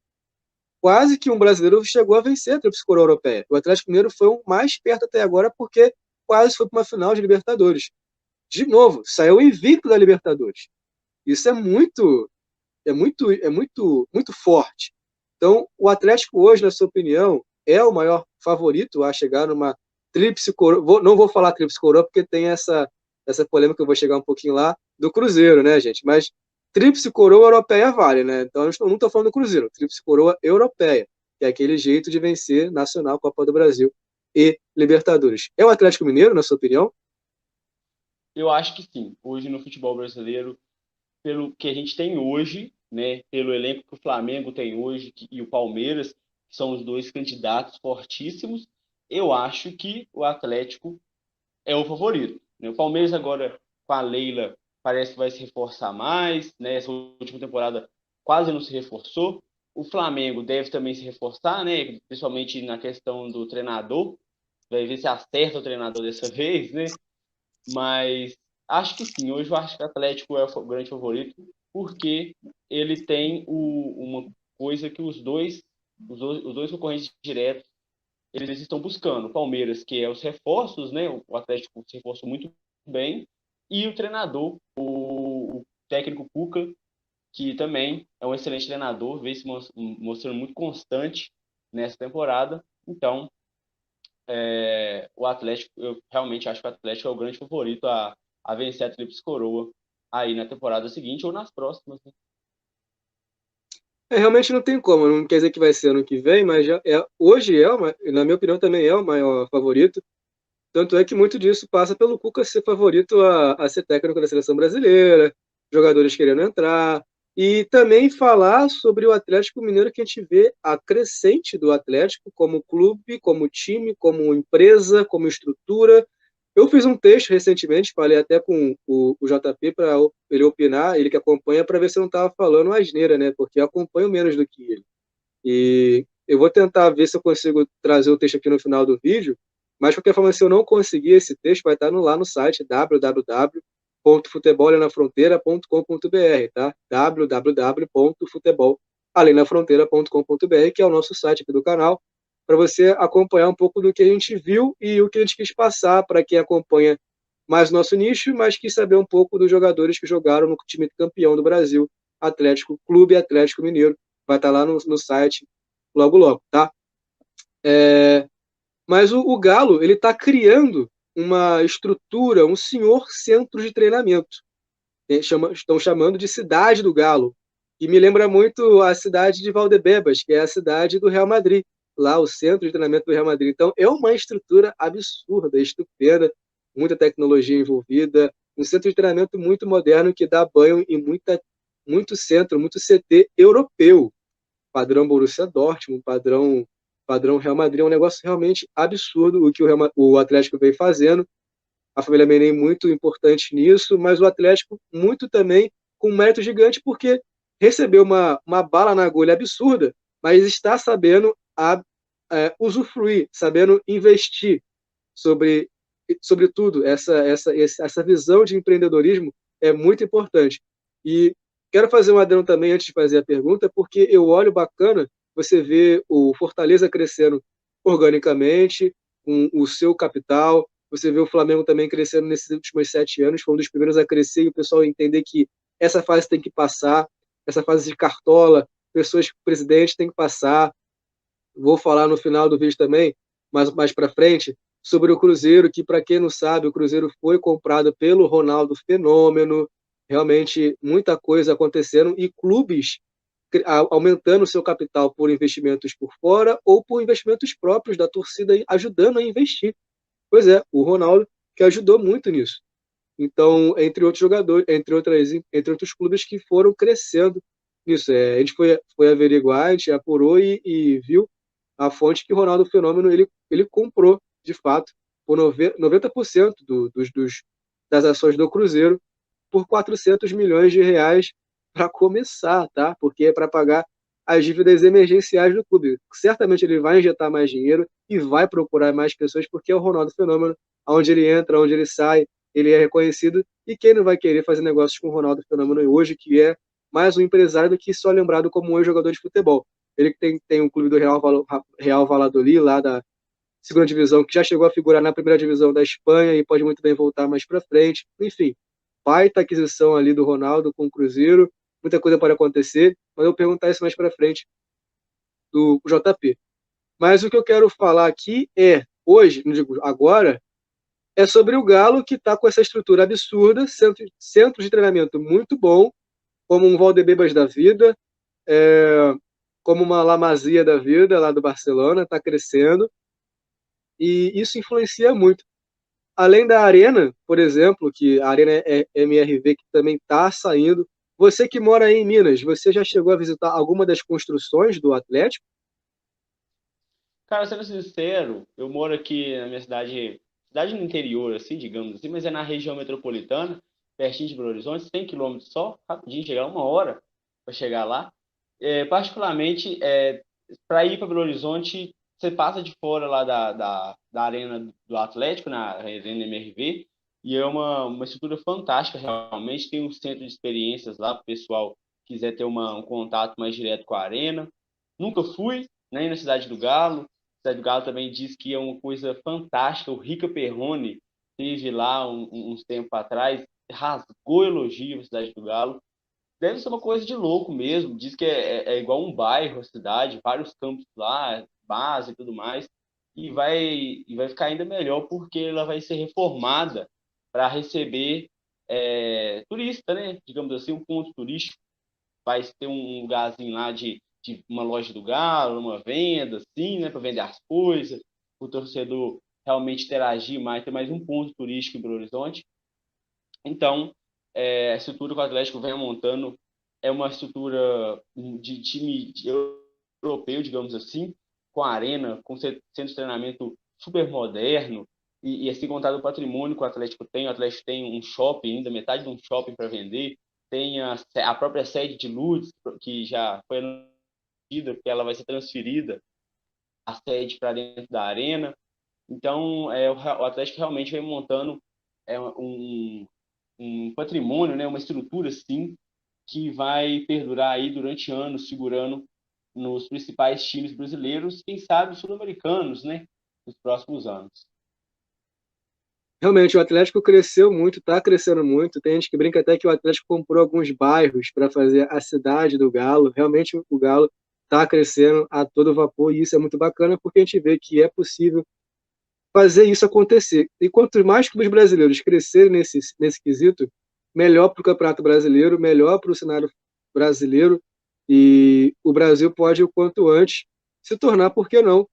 quase que um brasileiro chegou a vencer a Tríplice Coroa Europeia. O Atlético Mineiro foi o mais perto até agora porque quase foi para uma final de Libertadores. De novo, saiu invicto da Libertadores. Isso muito forte. Então, o Atlético hoje, na sua opinião, é o maior favorito a chegar numa tríplice coroa. Não vou falar tríplice coroa porque tem essa polêmica, eu vou chegar um pouquinho lá, do Cruzeiro, né, gente? Mas tríplice coroa europeia vale, né? Então, eu não estou falando do Cruzeiro, tríplice coroa europeia, que é aquele jeito de vencer Nacional, Copa do Brasil e Libertadores. É o Atlético Mineiro, na sua opinião? Eu acho que sim. Hoje no futebol brasileiro, pelo que a gente tem hoje, né, pelo elenco que o Flamengo tem hoje e o Palmeiras, que são os dois candidatos fortíssimos, eu acho que o Atlético é o favorito, né? O Palmeiras agora com a Leila parece que vai se reforçar mais, né? Essa última temporada quase não se reforçou. O Flamengo deve também se reforçar, né? Principalmente na questão do treinador. Vai ver se acerta o treinador dessa vez, né? Mas acho que sim. Hoje eu acho que o Atlético é o grande favorito, porque ele tem uma coisa que os dois concorrentes diretos eles estão buscando. O Palmeiras, que é os reforços, né? O Atlético se reforçou muito bem. E o treinador, o técnico Cuca, que também é um excelente treinador, vem se mostrando muito constante nessa temporada. Então, o Atlético, eu realmente acho que o Atlético é o grande favorito a vencer a Tríplice Coroa aí na temporada seguinte ou nas próximas, né? Realmente não tem como, não quer dizer que vai ser ano que vem, mas hoje na minha opinião, também é o maior favorito. Tanto é que muito disso passa pelo Cuca ser favorito a ser técnico da seleção brasileira, jogadores querendo entrar, e também falar sobre o Atlético Mineiro, que a gente vê a crescente do Atlético como clube, como time, como empresa, como estrutura. Eu fiz um texto recentemente, falei até com o JP para ele opinar, ele que acompanha, para ver se eu não estava falando asneira, né? Porque eu acompanho menos do que ele. E eu vou tentar ver se eu consigo trazer o texto aqui no final do vídeo, mas de qualquer forma, se eu não conseguir esse texto, vai estar lá no site www.futebolalnafronteira.com.br, tá? www.futebolalnafronteira.com.br, que é o nosso site aqui do canal, para você acompanhar um pouco do que a gente viu e o que a gente quis passar para quem acompanha mais o nosso nicho, mas quis saber um pouco dos jogadores que jogaram no time campeão do Brasil, Atlético Clube Atlético Mineiro. Vai estar lá no site logo logo, tá? Mas o Galo, ele está criando uma estrutura, um senhor centro de treinamento. Estão chamando de Cidade do Galo, que me lembra muito a cidade de Valdebebas, que é a cidade do Real Madrid, lá o centro de treinamento do Real Madrid. Então, é uma estrutura absurda, estupenda, muita tecnologia envolvida, um centro de treinamento muito moderno que dá banho em muito centro, muito CT europeu, padrão Borussia Dortmund, padrão Real Madrid. É um negócio realmente absurdo o que o Atlético vem fazendo. A família Menem muito importante nisso, mas o Atlético muito também com um mérito gigante, porque recebeu uma bala na agulha absurda, mas está sabendo usufruir, sabendo investir sobre, sobre tudo. Essa visão de empreendedorismo é muito importante. E quero fazer um adendo também antes de fazer a pergunta, porque eu olho bacana você vê o Fortaleza crescendo organicamente, com o seu capital. Você vê o Flamengo também crescendo nesses últimos 7 anos, foi um dos primeiros a crescer e o pessoal entender que essa fase tem que passar, essa fase de cartola, pessoas, presidentes tem que passar. Vou falar no final do vídeo também, mas mais para frente, sobre o Cruzeiro, que para quem não sabe, o Cruzeiro foi comprado pelo Ronaldo Fenômeno, realmente muita coisa acontecendo e clubes aumentando seu capital por investimentos por fora ou por investimentos próprios da torcida ajudando a investir. Pois é, o Ronaldo que ajudou muito nisso. Então, entre outros jogadores, entre outros clubes que foram crescendo nisso. A gente foi averiguar, a gente apurou e viu a fonte que o Ronaldo Fenômeno ele comprou, de fato, por 90% das ações do Cruzeiro por 400 milhões de reais para começar, tá? Porque é para pagar as dívidas emergenciais do clube. Certamente ele vai injetar mais dinheiro e vai procurar mais pessoas, porque é o Ronaldo Fenômeno, onde ele entra, onde ele sai, ele é reconhecido. E quem não vai querer fazer negócios com o Ronaldo Fenômeno hoje, que é mais um empresário do que só lembrado como um jogador de futebol. Ele tem um clube do Real Valladolid, lá da segunda divisão, que já chegou a figurar na primeira divisão da Espanha e pode muito bem voltar mais para frente. Enfim, baita aquisição ali do Ronaldo com o Cruzeiro, muita coisa pode acontecer, mas eu vou perguntar isso mais para frente do JP. Mas o que eu quero falar aqui hoje, não digo agora, é sobre o Galo, que está com essa estrutura absurda, centro de treinamento muito bom, como um Valdebebas da vida, como uma La Masia da vida, lá do Barcelona, está crescendo. e isso influencia muito. Além da Arena, por exemplo, que a Arena MRV que também está saindo. Você que mora aí em Minas, você já chegou a visitar alguma das construções do Atlético? Cara, sendo sincero, eu moro aqui na minha cidade no interior, assim, digamos assim, mas é na região metropolitana, pertinho de Belo Horizonte, 100 quilômetros só, rapidinho, chegar 1 hora para chegar lá. Particularmente, para ir para Belo Horizonte, você passa de fora lá da arena do Atlético, na Arena MRV, e é uma estrutura fantástica, realmente. Tem um centro de experiências lá para o pessoal quiser ter um contato mais direto com a arena. Nunca fui, nem na Cidade do Galo. Cidade do Galo também diz que é uma coisa fantástica. O Rica Perrone teve lá uns tempos atrás, rasgou elogio à Cidade do Galo. Deve ser uma coisa de louco mesmo. Diz que é igual um bairro, a cidade, vários campos lá, base e tudo mais. E vai ficar ainda melhor porque ela vai ser reformada para receber turista, né? Digamos assim, um ponto turístico. Vai ter um lugarzinho lá de uma loja do Galo, uma venda, assim, né? Para vender as coisas, o torcedor realmente interagir mais, ter mais um ponto turístico em Belo Horizonte. Então, a estrutura que o Atlético vem montando é uma estrutura de time europeu, digamos assim, com arena, com centro de treinamento super moderno, e assim contado o patrimônio que o Atlético tem. O Atlético tem um shopping ainda, metade de um shopping para vender, tem a própria sede de Lourdes, que já foi anunciada, que ela vai ser transferida, a sede para dentro da arena. Então, o Atlético realmente vem montando um patrimônio, né, uma estrutura, sim, que vai perdurar aí durante anos, segurando nos principais times brasileiros, quem sabe sul-americanos, né, nos próximos anos. Realmente, o Atlético cresceu muito, está crescendo muito. Tem gente que brinca até que o Atlético comprou alguns bairros para fazer a cidade do Galo. Realmente, o Galo está crescendo a todo vapor e isso é muito bacana porque a gente vê que é possível fazer isso acontecer. E quanto mais clubes brasileiros crescerem nesse quesito, melhor para o Campeonato Brasileiro, melhor para o cenário brasileiro e o Brasil pode, o quanto antes, se tornar, por que não,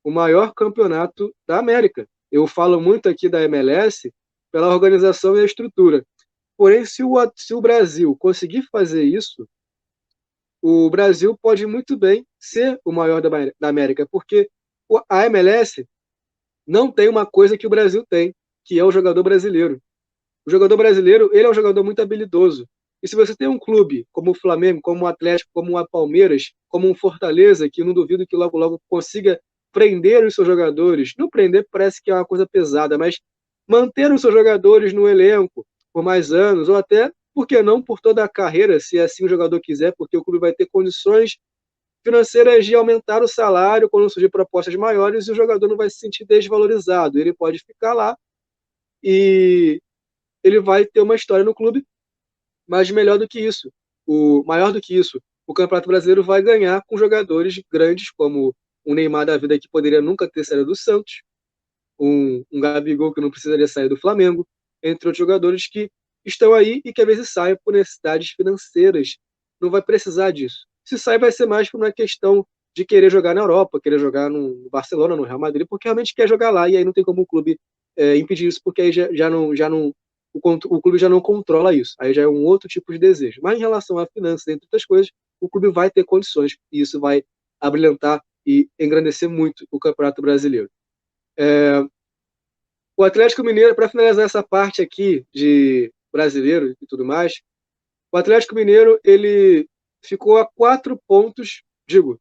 o maior campeonato da América. Eu falo muito aqui da MLS pela organização e a estrutura. Porém, se o Brasil conseguir fazer isso, o Brasil pode muito bem ser o maior da América, porque a MLS não tem uma coisa que o Brasil tem, que é o jogador brasileiro. O jogador brasileiro, ele é um jogador muito habilidoso. E se você tem um clube como o Flamengo, como o Atlético, como o Palmeiras, como um Fortaleza, que não duvido que logo logo consiga prender os seus jogadores, não prender parece que é uma coisa pesada, mas manter os seus jogadores no elenco por mais anos, ou até, por que não, por toda a carreira, se assim o jogador quiser, porque o clube vai ter condições financeiras de aumentar o salário quando surgir propostas maiores e o jogador não vai se sentir desvalorizado. Ele pode ficar lá e ele vai ter uma história no clube, mas melhor do que isso, maior do que isso, o Campeonato Brasileiro vai ganhar com jogadores grandes como o Neymar da vida que poderia nunca ter saído do Santos, um Gabigol que não precisaria sair do Flamengo, entre outros jogadores que estão aí e que às vezes saem por necessidades financeiras. Não vai precisar disso. Se sai, vai ser mais por uma questão de querer jogar na Europa, querer jogar no Barcelona, no Real Madrid, porque realmente quer jogar lá e aí não tem como o clube impedir isso, porque aí já não o clube já não controla isso. Aí já é um outro tipo de desejo. Mas em relação a finanças, entre outras coisas, o clube vai ter condições e isso vai abrilhantar e engrandecer muito o Campeonato Brasileiro. É, o Atlético Mineiro, para finalizar essa parte aqui de brasileiro e tudo mais, o Atlético Mineiro ele ficou a 4 pontos, digo,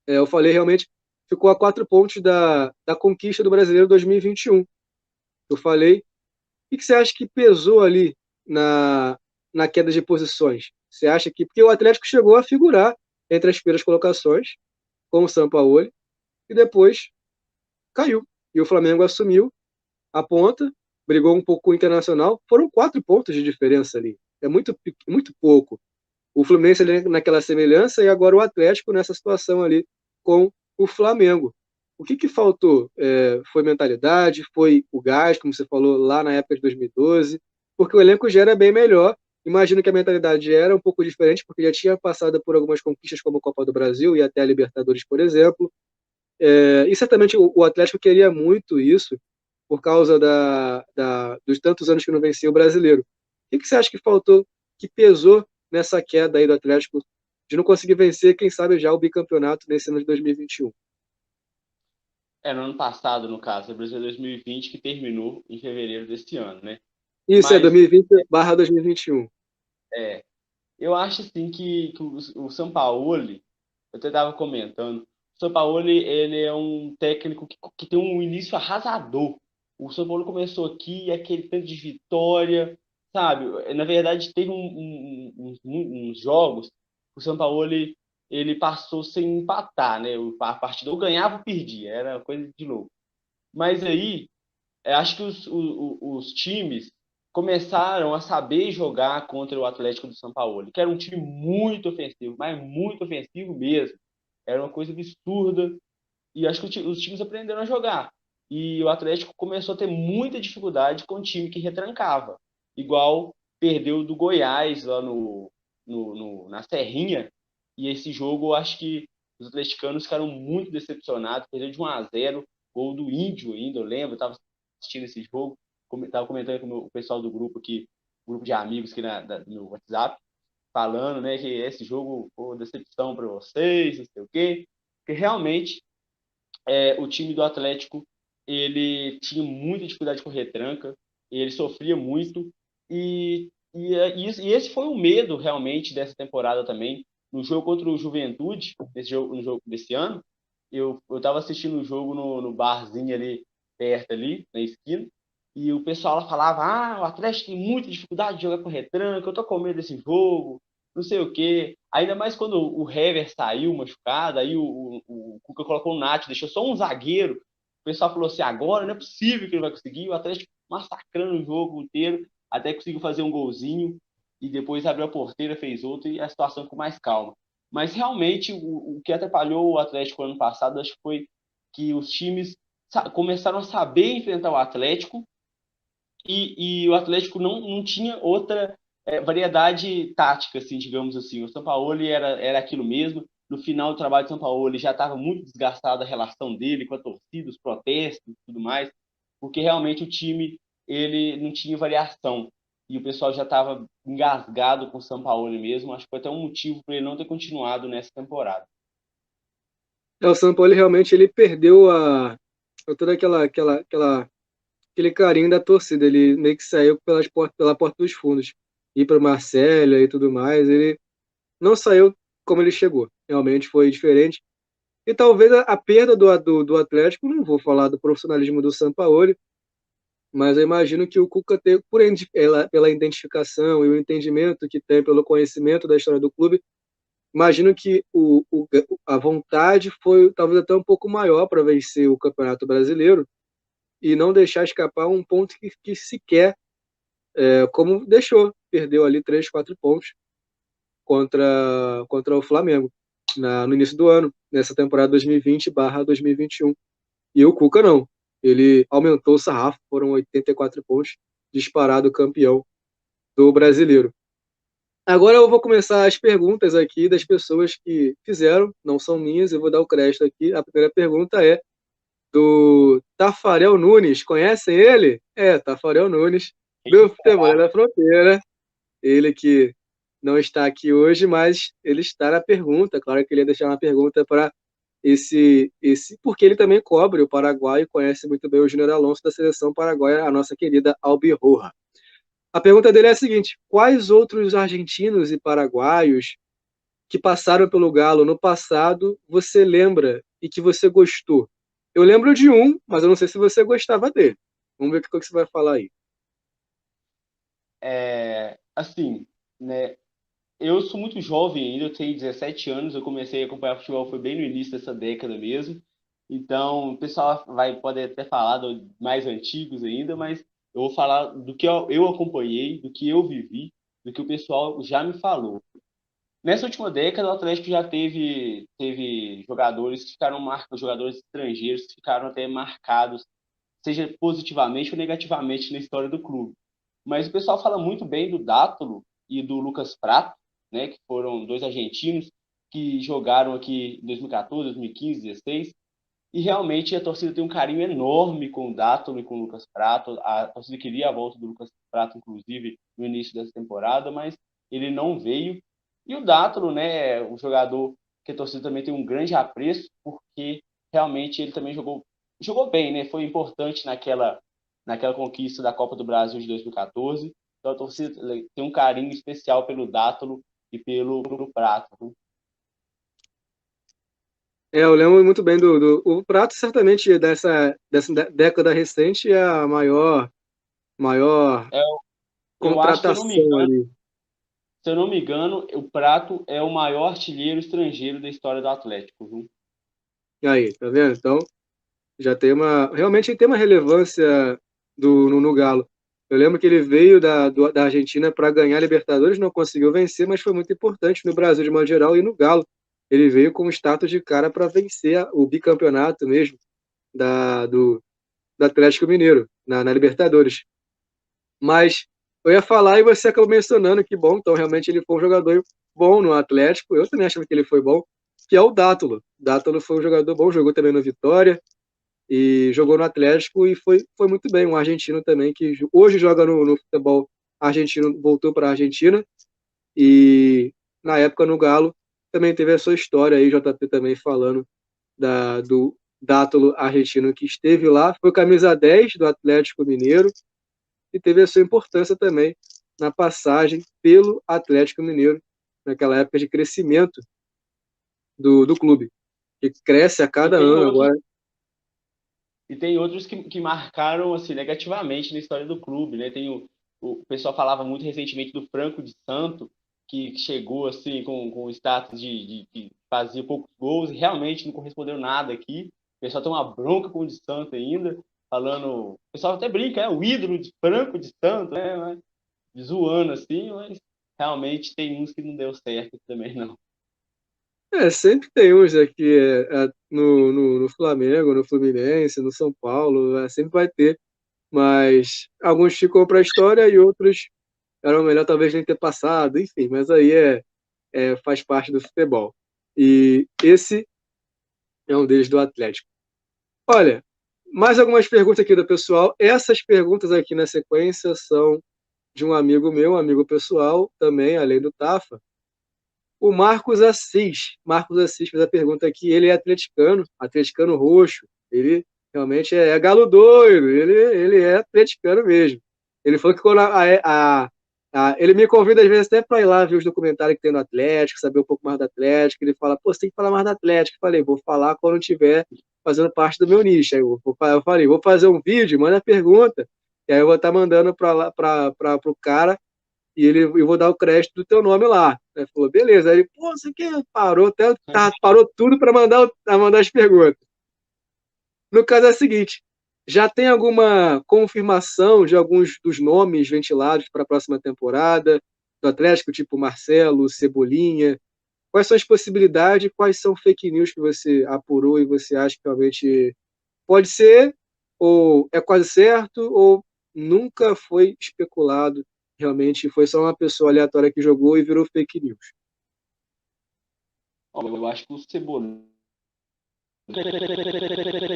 eu falei realmente, ficou a 4 pontos da conquista do Brasileiro 2021. Eu falei. O que você acha que pesou ali na queda de posições? Você acha que. Porque o Atlético chegou a figurar entre as primeiras colocações com o Sampaoli e depois caiu. E o Flamengo assumiu a ponta, brigou um pouco com o Internacional. Foram 4 pontos de diferença ali. É muito, muito pouco. O Fluminense ali naquela semelhança e agora o Atlético nessa situação ali com o Flamengo. O que faltou? Foi mentalidade, foi o gás, como você falou lá na época de 2012, porque o elenco já era bem melhor. Imagino que a mentalidade já era um pouco diferente, porque já tinha passado por algumas conquistas como a Copa do Brasil e até a Libertadores, por exemplo. E certamente o Atlético queria muito isso por causa dos tantos anos que não vencia o brasileiro. O que você acha que faltou, que pesou nessa queda aí do Atlético de não conseguir vencer, quem sabe já o bicampeonato nesse ano de 2021? No ano passado, no caso, o Brasileiro 2020, que terminou em fevereiro desse ano, né? Isso é Mas 2020/2021. é, eu acho assim que o Sampaoli, eu até estava comentando, o Sampaoli ele é um técnico que tem um início arrasador. O São Paulo começou aqui, aquele tanto de vitória, sabe? Na verdade, teve uns jogos, o São Paulo ele passou sem empatar, né? A partida ou ganhava ou perdia, era coisa de louco. Mas aí eu acho que os times começaram a saber jogar contra o Atlético do São Paulo, que era um time muito ofensivo, mas muito ofensivo mesmo. Era uma coisa absurda. E acho que os times aprenderam a jogar. E o Atlético começou a ter muita dificuldade com o time que retrancava. Igual perdeu do Goiás lá na Serrinha. E esse jogo, eu acho que os atleticanos ficaram muito decepcionados. Perdeu de 1-0, gol do Índio ainda, eu lembro. Eu estava assistindo esse jogo, estava comentando com o pessoal do grupo aqui, grupo de amigos aqui no meu WhatsApp, falando, né, que esse jogo foi decepção para vocês, não sei o quê. Porque realmente o time do Atlético ele tinha muita dificuldade com retranca, ele sofria muito e esse foi o medo realmente dessa temporada também. No jogo contra o Juventude, no jogo desse ano, eu estava assistindo o jogo no barzinho ali perto ali na esquina e o pessoal lá falava: o Atlético tem muita dificuldade de jogar com retranca, eu tô com medo desse jogo, não sei o quê. Ainda mais quando o Hever saiu machucado, aí o Cuca colocou o Nath, deixou só um zagueiro. O pessoal falou assim: agora não é possível que ele vai conseguir. O Atlético massacrando o jogo inteiro, até conseguiu fazer um golzinho e depois abriu a porteira, fez outro e a situação ficou mais calma. Mas realmente o que atrapalhou o Atlético ano passado, acho que foi que os times começaram a saber enfrentar o Atlético e o Atlético não tinha outra variedade tática, assim, digamos assim. O Sampaoli era aquilo mesmo. No final do trabalho do Sampaoli já estava muito desgastada a relação dele com a torcida, os protestos e tudo mais, porque realmente o time ele não tinha variação. E o pessoal já estava engasgado com o Sampaoli mesmo. Acho que foi até um motivo para ele não ter continuado nessa temporada. O São Paulo realmente ele perdeu toda aquele carinho da torcida. Ele meio que saiu pela porta dos fundos. Ir para Marcelo e tudo mais. Ele não saiu como ele chegou. Realmente foi diferente. E talvez a perda do Atlético, não vou falar do profissionalismo do Sampaoli, mas eu imagino que o Cuca tem, pela identificação e o entendimento que tem pelo conhecimento da história do clube, imagino que a vontade foi talvez até um pouco maior para vencer o Campeonato Brasileiro e não deixar escapar um ponto que sequer, como deixou, perdeu ali 3, 4 pontos contra o Flamengo no início do ano, nessa temporada 2020/2021. E o Cuca não. Ele aumentou o sarrafo, foram 84 pontos, disparado campeão do brasileiro. Agora eu vou começar as perguntas aqui das pessoas que fizeram, não são minhas, eu vou dar o crédito aqui. A primeira pergunta é do Tafarel Nunes. Conhecem ele? Tafarel Nunes, do Futebol da Fronteira. Ele que não está aqui hoje, mas ele está na pergunta. Claro que ele ia deixar uma pergunta para porque ele também cobre o Paraguai e conhece muito bem o Júnior Alonso da seleção paraguaia, a nossa querida Albirroja. A pergunta dele é a seguinte: quais outros argentinos e paraguaios que passaram pelo Galo no passado você lembra e que você gostou? Eu lembro de um, mas eu não sei se você gostava dele. Vamos ver o que você vai falar aí. Assim, né? Eu sou muito jovem ainda, eu tenho 17 anos, eu comecei a acompanhar futebol foi bem no início dessa década mesmo. Então, o pessoal pode até falar mais antigos ainda, mas eu vou falar do que eu acompanhei, do que eu vivi, do que o pessoal já me falou. Nessa última década, o Atlético já teve jogadores que ficaram marcados, jogadores estrangeiros que ficaram até marcados, seja positivamente ou negativamente na história do clube. Mas o pessoal fala muito bem do Dátulo e do Lucas Prato, né, que foram dois argentinos que jogaram aqui em 2014, 2015, 2016. E realmente a torcida tem um carinho enorme com o Dátolo e com o Lucas Prato. A torcida queria a volta do Lucas Prato, inclusive, no início dessa temporada, mas ele não veio. E o Dátolo, né, o jogador que a torcida também tem um grande apreço, porque realmente ele também jogou bem, né? Foi importante naquela conquista da Copa do Brasil de 2014. Então a torcida tem um carinho especial pelo Dátolo e pelo Prato. Eu lembro muito bem o Prato, certamente dessa década recente, é a maior É, eu acho, contratação ali. se eu não me engano, o Prato é o maior artilheiro estrangeiro da história do Atlético, viu? E aí, tá vendo? Então, já tem realmente tem uma relevância no Galo. Eu lembro que ele veio da Argentina para ganhar a Libertadores, não conseguiu vencer, mas foi muito importante no Brasil de modo geral e no Galo. Ele veio com o status de cara para vencer o bicampeonato mesmo do Atlético Mineiro na Libertadores. Mas eu ia falar e você acabou mencionando que bom, então realmente ele foi um jogador bom no Atlético. Eu também achava que ele foi bom, que é o Dátolo. Dátolo foi um jogador bom, jogou também no Vitória e jogou no Atlético e foi muito bem. Um argentino também que hoje joga no futebol argentino, voltou para a Argentina e na época no Galo também teve a sua história aí, JP também falando do Dátolo argentino que esteve lá, foi camisa 10 do Atlético Mineiro e teve a sua importância também na passagem pelo Atlético Mineiro, naquela época de crescimento do clube, que cresce a E cada tem ano outros, agora. e tem outros que marcaram assim, negativamente na história do clube, né? O pessoal falava muito recentemente do Franco de Santo, que chegou assim com o status de que fazia poucos gols e realmente não correspondeu nada aqui. O pessoal tem uma bronca com o de Santo ainda, falando. O pessoal até brinca, é o ídolo de Franco de Santo, né? Zoando assim, mas realmente tem uns que não deu certo também, não. Sempre tem uns aqui no Flamengo, no Fluminense, no São Paulo, sempre vai ter, mas alguns ficam para a história e outros eram melhor talvez nem ter passado, enfim, mas aí faz parte do futebol. E esse é um deles do Atlético. Olha, mais algumas perguntas aqui do pessoal. Essas perguntas aqui na sequência são de um amigo meu, um amigo pessoal, também, além do Tafa, o Marcos Assis. Marcos Assis fez a pergunta aqui. Ele é atleticano, atleticano roxo. Ele realmente é galo doido, ele é atleticano mesmo. Ele falou que quando ele me convida às vezes até para ir lá ver os documentários que tem no Atlético, saber um pouco mais do Atlético. Ele fala, pô, você tem que falar mais do Atlético. Eu falei, vou falar quando estiver fazendo parte do meu nicho. Aí eu falei, vou fazer um vídeo, manda a pergunta. E aí eu vou estar mandando para o cara e eu vou dar o crédito do teu nome lá. Ele falou, beleza. Aí ele, pô, você que parou tudo para mandar as perguntas. No caso é o seguinte, já tem alguma confirmação de alguns dos nomes ventilados para a próxima temporada do Atlético, tipo Marcelo, Cebolinha? Quais são as possibilidades? Quais são fake news que você apurou e você acha que realmente pode ser, ou é quase certo, ou nunca foi especulado, realmente foi só uma pessoa aleatória que jogou e virou fake news. Eu acho que o Cebolinha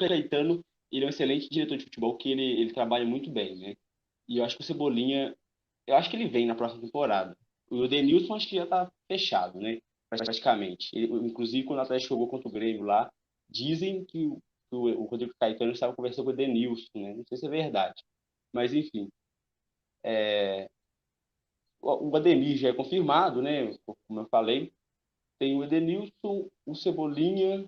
Caetano, ele é um excelente diretor de futebol, que ele trabalha muito bem, né? E eu acho que o Cebolinha, eu acho que ele vem na próxima temporada. O Edenilson acho que já tá fechado, né? Praticamente. Inclusive, quando o Atlético jogou contra o Grêmio lá, dizem que o Rodrigo Caetano estava conversando com o Edenilson, né? Não sei se é verdade. Mas, enfim. O Ademir já é confirmado, né? Como eu falei. Tem o Edenilson, o Cebolinha.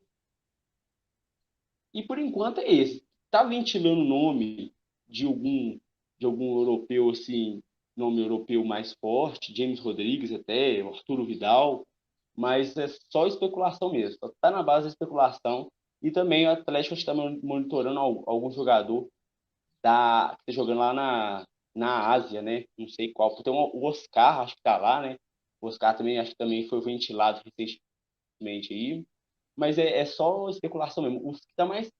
E por enquanto é esse. Tá ventilando o nome de algum, de algum europeu, assim, nome europeu mais forte, James Rodrigues até, o Arturo Vidal, mas é só especulação mesmo. Tá na base da especulação. E também o Atlético está monitorando algum jogador que tá jogando lá na Ásia, né? Não sei qual. Tem o Oscar, acho que tá lá, né? O Oscar também, acho que também foi ventilado recentemente aí. Mas é só especulação mesmo. Os que tá mais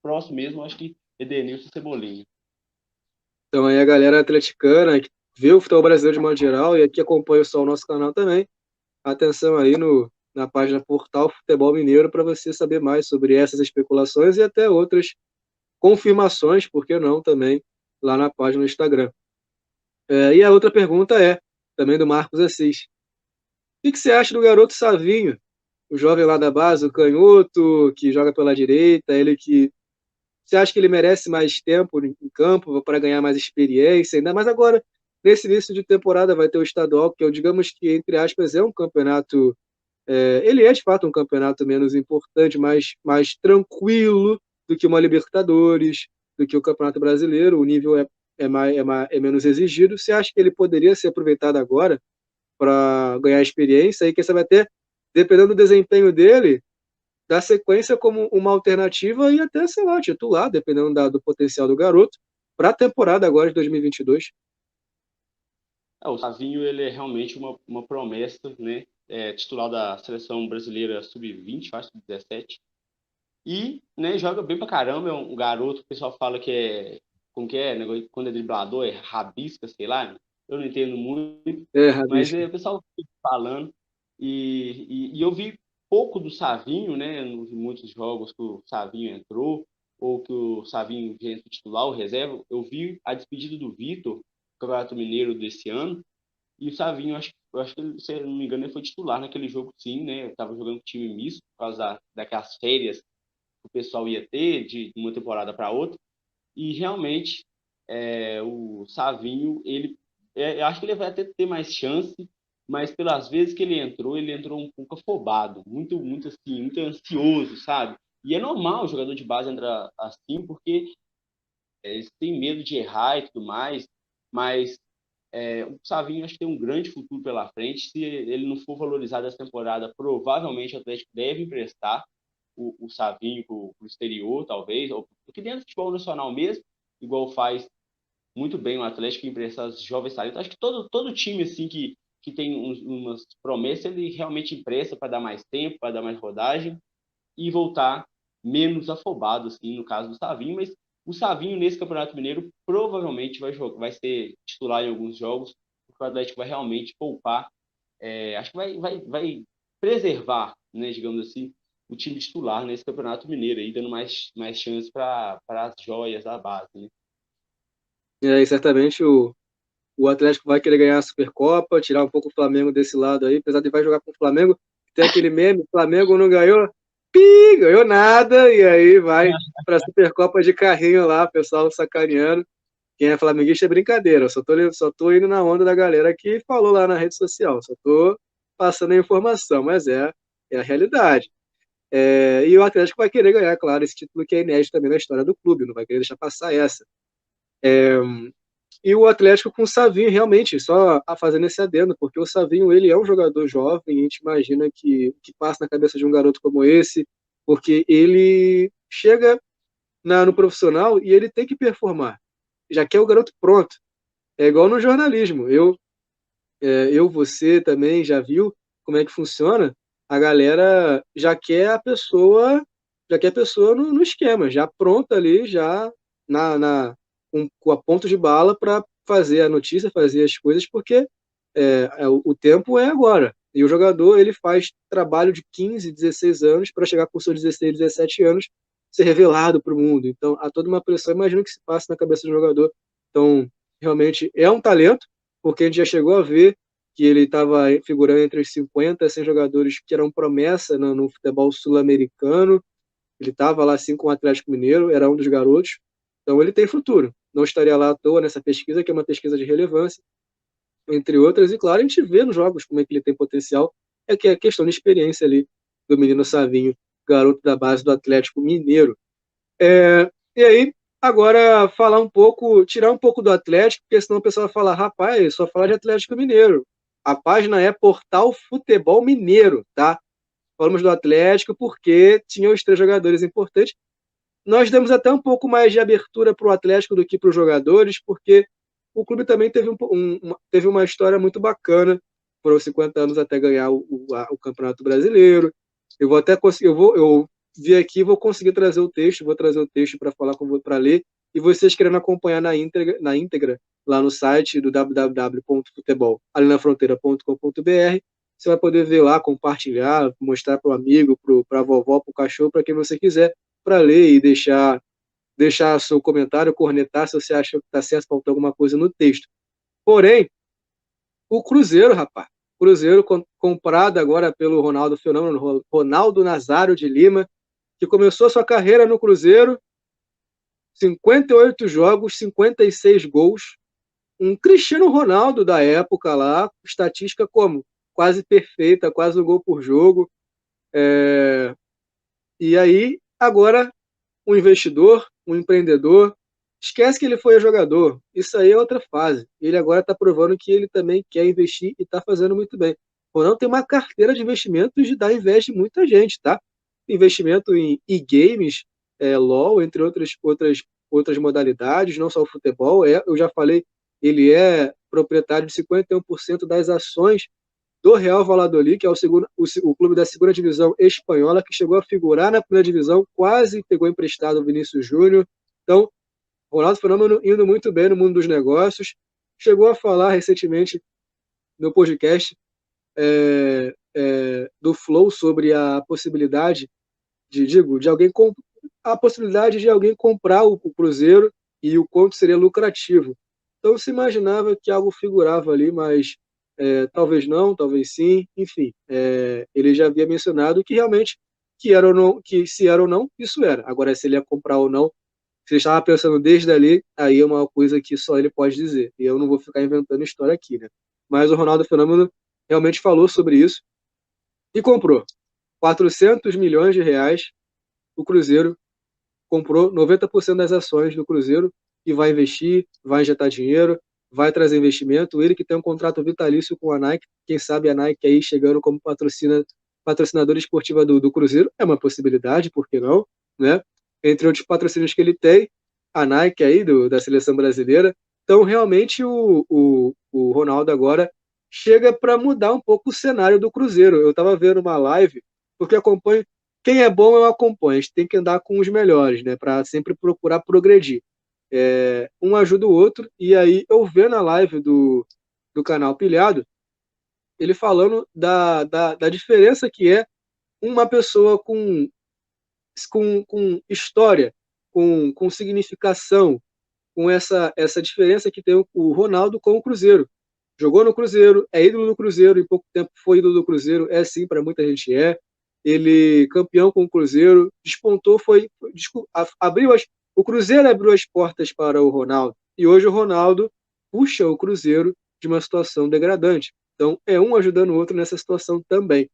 próximo mesmo, acho que Edenilson e Cebolinha. Então aí a galera atleticana que vê o futebol brasileiro de modo geral e aqui acompanha só o nosso canal também. Atenção aí na página Portal Futebol Mineiro para você saber mais sobre essas especulações e até outras confirmações, por que não, também lá na página do Instagram. E a outra pergunta é, também do Marcos Assis. O que você acha do garoto Savinho, o jovem lá da base, o canhoto, que joga pela direita, ele que... Você acha que ele merece mais tempo em campo para ganhar mais experiência? Ainda mais agora, nesse início de temporada, vai ter o estadual, que digamos que, entre aspas, é um campeonato... ele é, de fato, um campeonato menos importante, mais tranquilo do que uma Libertadores, do que o Campeonato Brasileiro. O nível é menos exigido. Você acha que ele poderia ser aproveitado agora para ganhar experiência e quem sabe até, dependendo do desempenho dele, dar sequência como uma alternativa e até, sei lá, titular, dependendo do potencial do garoto, para a temporada agora de 2022. O Savinho, ele é realmente uma promessa, né? Titular da seleção brasileira sub-20, acho, sub-17. E, né, joga bem pra caramba, é um garoto, o pessoal fala que como que é, né, quando é driblador, é rabisca, sei lá, né? Eu não entendo muito, mas Rabisco. o pessoal fica falando, e eu vi pouco do Savinho, né, nos muitos jogos que o Savinho entrou, ou que o Savinho entrou titular, o reserva, eu vi a despedida do Vitor, no Campeonato Mineiro desse ano, e o Savinho, eu acho que, se eu não me engano, ele foi titular naquele jogo, sim, né, eu tava jogando com time misto, por causa daquelas férias que o pessoal ia ter de uma temporada para outra. E realmente o Savinho, eu acho que ele vai até ter mais chance, mas pelas vezes que ele entrou um pouco afobado, muito assim, muito ansioso, sabe? E é normal o jogador de base entrar assim, porque eles têm medo de errar e tudo mais, mas o Savinho acho que tem um grande futuro pela frente. Se ele não for valorizado essa temporada, provavelmente o Atlético deve emprestar o Savinho para o exterior, talvez, ou porque dentro do futebol nacional mesmo, igual faz muito bem o Atlético emprestar os jovens talentos. Acho que todo time assim que tem umas promessas, ele realmente empresta para dar mais tempo, para dar mais rodagem e voltar menos afobado, assim, no caso do Savinho, mas o Savinho nesse Campeonato Mineiro provavelmente vai ser titular em alguns jogos, porque o Atlético vai realmente poupar, acho que vai preservar, né, digamos assim, o time titular nesse Campeonato Mineiro, aí, dando mais chance para as joias da base. Né? E aí, certamente o Atlético vai querer ganhar a Supercopa, tirar um pouco o Flamengo desse lado aí, apesar de vai jogar com o Flamengo, tem aquele meme, Flamengo não ganhou, ganhou nada, e aí vai para a Supercopa de carrinho lá, pessoal sacaneando. Quem é flamenguista é brincadeira, eu só tô indo na onda da galera que falou lá na rede social, só tô passando a informação, mas é a realidade. E o Atlético vai querer ganhar, claro, esse título que é inédito também na história do clube, não vai querer deixar passar essa. E o Atlético com o Savinho, realmente, só fazendo esse adendo, porque o Savinho, ele é um jogador jovem, e a gente imagina que passa na cabeça de um garoto como esse, porque ele chega no profissional e ele tem que performar. Já quer o garoto pronto. É igual no jornalismo. Você também já viu como é que funciona? A galera já quer a pessoa no esquema, já pronta ali, já com a ponto de bala para fazer a notícia, fazer as coisas, porque o tempo é agora. E o jogador, ele faz trabalho de 15, 16 anos para chegar com seus 16, 17 anos, ser revelado para o mundo. Então, há toda uma pressão, imagina o que se passa na cabeça do jogador. Então, realmente é um talento, porque a gente já chegou a ver que ele estava figurando entre os 50 a 100 jogadores que eram promessa no futebol sul-americano. Ele estava lá assim com o Atlético Mineiro, era um dos garotos. Então ele tem futuro. Não estaria lá à toa nessa pesquisa, que é uma pesquisa de relevância, entre outras. E claro, a gente vê nos jogos como é que ele tem potencial. É que é questão de experiência ali do menino Savinho, garoto da base do Atlético Mineiro. E aí, agora falar um pouco, tirar um pouco do Atlético, porque senão o pessoal vai falar, rapaz, só fala de Atlético Mineiro. A página é Portal Futebol Mineiro, tá? Falamos do Atlético porque tinha os três jogadores importantes. Nós demos até um pouco mais de abertura para o Atlético do que para os jogadores, porque o clube também teve uma história muito bacana. Foram 50 anos até ganhar o Campeonato Brasileiro. Eu vou até conseguir, eu vi aqui, vou conseguir trazer o texto, vou trazer o texto para falar com para ler, e vocês querendo acompanhar na íntegra lá no site do www.futebolalinaFronteira.com.br, você vai poder ver lá, compartilhar, mostrar para o amigo, para a vovó, para o cachorro, para quem você quiser, para ler e deixar seu comentário, cornetar se você acha que está certo, faltou alguma coisa no texto. Porém, o Cruzeiro, rapaz, Cruzeiro comprado agora pelo Ronaldo Fenômeno, Ronaldo Nazário de Lima, que começou sua carreira no Cruzeiro, 58 jogos, 56 gols, um Cristiano Ronaldo da época lá, estatística como quase perfeita, quase um gol por jogo. E aí, agora, um investidor, um empreendedor, esquece que ele foi jogador. Isso aí é outra fase. Ele agora está provando que ele também quer investir e está fazendo muito bem. O Ronaldo tem uma carteira de investimentos de dar investe em muita gente, tá? Investimento em e-games, LOL, entre outras modalidades, não só o futebol. Eu já falei, ele é proprietário de 51% das ações do Real Valladolid, que é o clube da segunda divisão espanhola, que chegou a figurar na primeira divisão, quase pegou emprestado o Vinícius Júnior. Então, Ronaldo Fenômeno indo muito bem no mundo dos negócios. Chegou a falar recentemente no podcast do Flow sobre a possibilidade de alguém a possibilidade de alguém comprar o Cruzeiro e o quanto seria lucrativo. Então se imaginava que algo figurava ali, mas talvez não, talvez sim, enfim. Ele já havia mencionado que realmente que era ou não, que se era ou não, isso era. Agora se ele ia comprar ou não, se ele estava pensando desde ali, aí é uma coisa que só ele pode dizer. E eu não vou ficar inventando história aqui, né? Mas o Ronaldo Fenômeno realmente falou sobre isso e comprou 400 milhões de reais. O Cruzeiro comprou 90% das ações do Cruzeiro e vai investir, vai injetar dinheiro, vai trazer investimento. Ele que tem um contrato vitalício com a Nike, quem sabe a Nike aí chegando como patrocinadora esportiva do Cruzeiro é uma possibilidade, por que não, né? Entre outros patrocínios que ele tem, a Nike aí da seleção brasileira. Então, realmente, o Ronaldo agora chega para mudar um pouco o cenário do Cruzeiro. Eu estava vendo uma live, porque acompanho quem é bom eu acompanho, a gente tem que andar com os melhores, né? Para sempre procurar progredir. Um ajuda o outro, e aí eu vendo a live do canal Pilhado, ele falando da diferença que é uma pessoa com história, com significação, com essa diferença que tem o Ronaldo com o Cruzeiro. Jogou no Cruzeiro, é ídolo do Cruzeiro, em pouco tempo foi ídolo do Cruzeiro, sim, para muita gente é. Ele, campeão com o Cruzeiro, despontou, o Cruzeiro abriu as portas para o Ronaldo. E hoje o Ronaldo puxa o Cruzeiro de uma situação degradante. Então, é um ajudando o outro nessa situação também.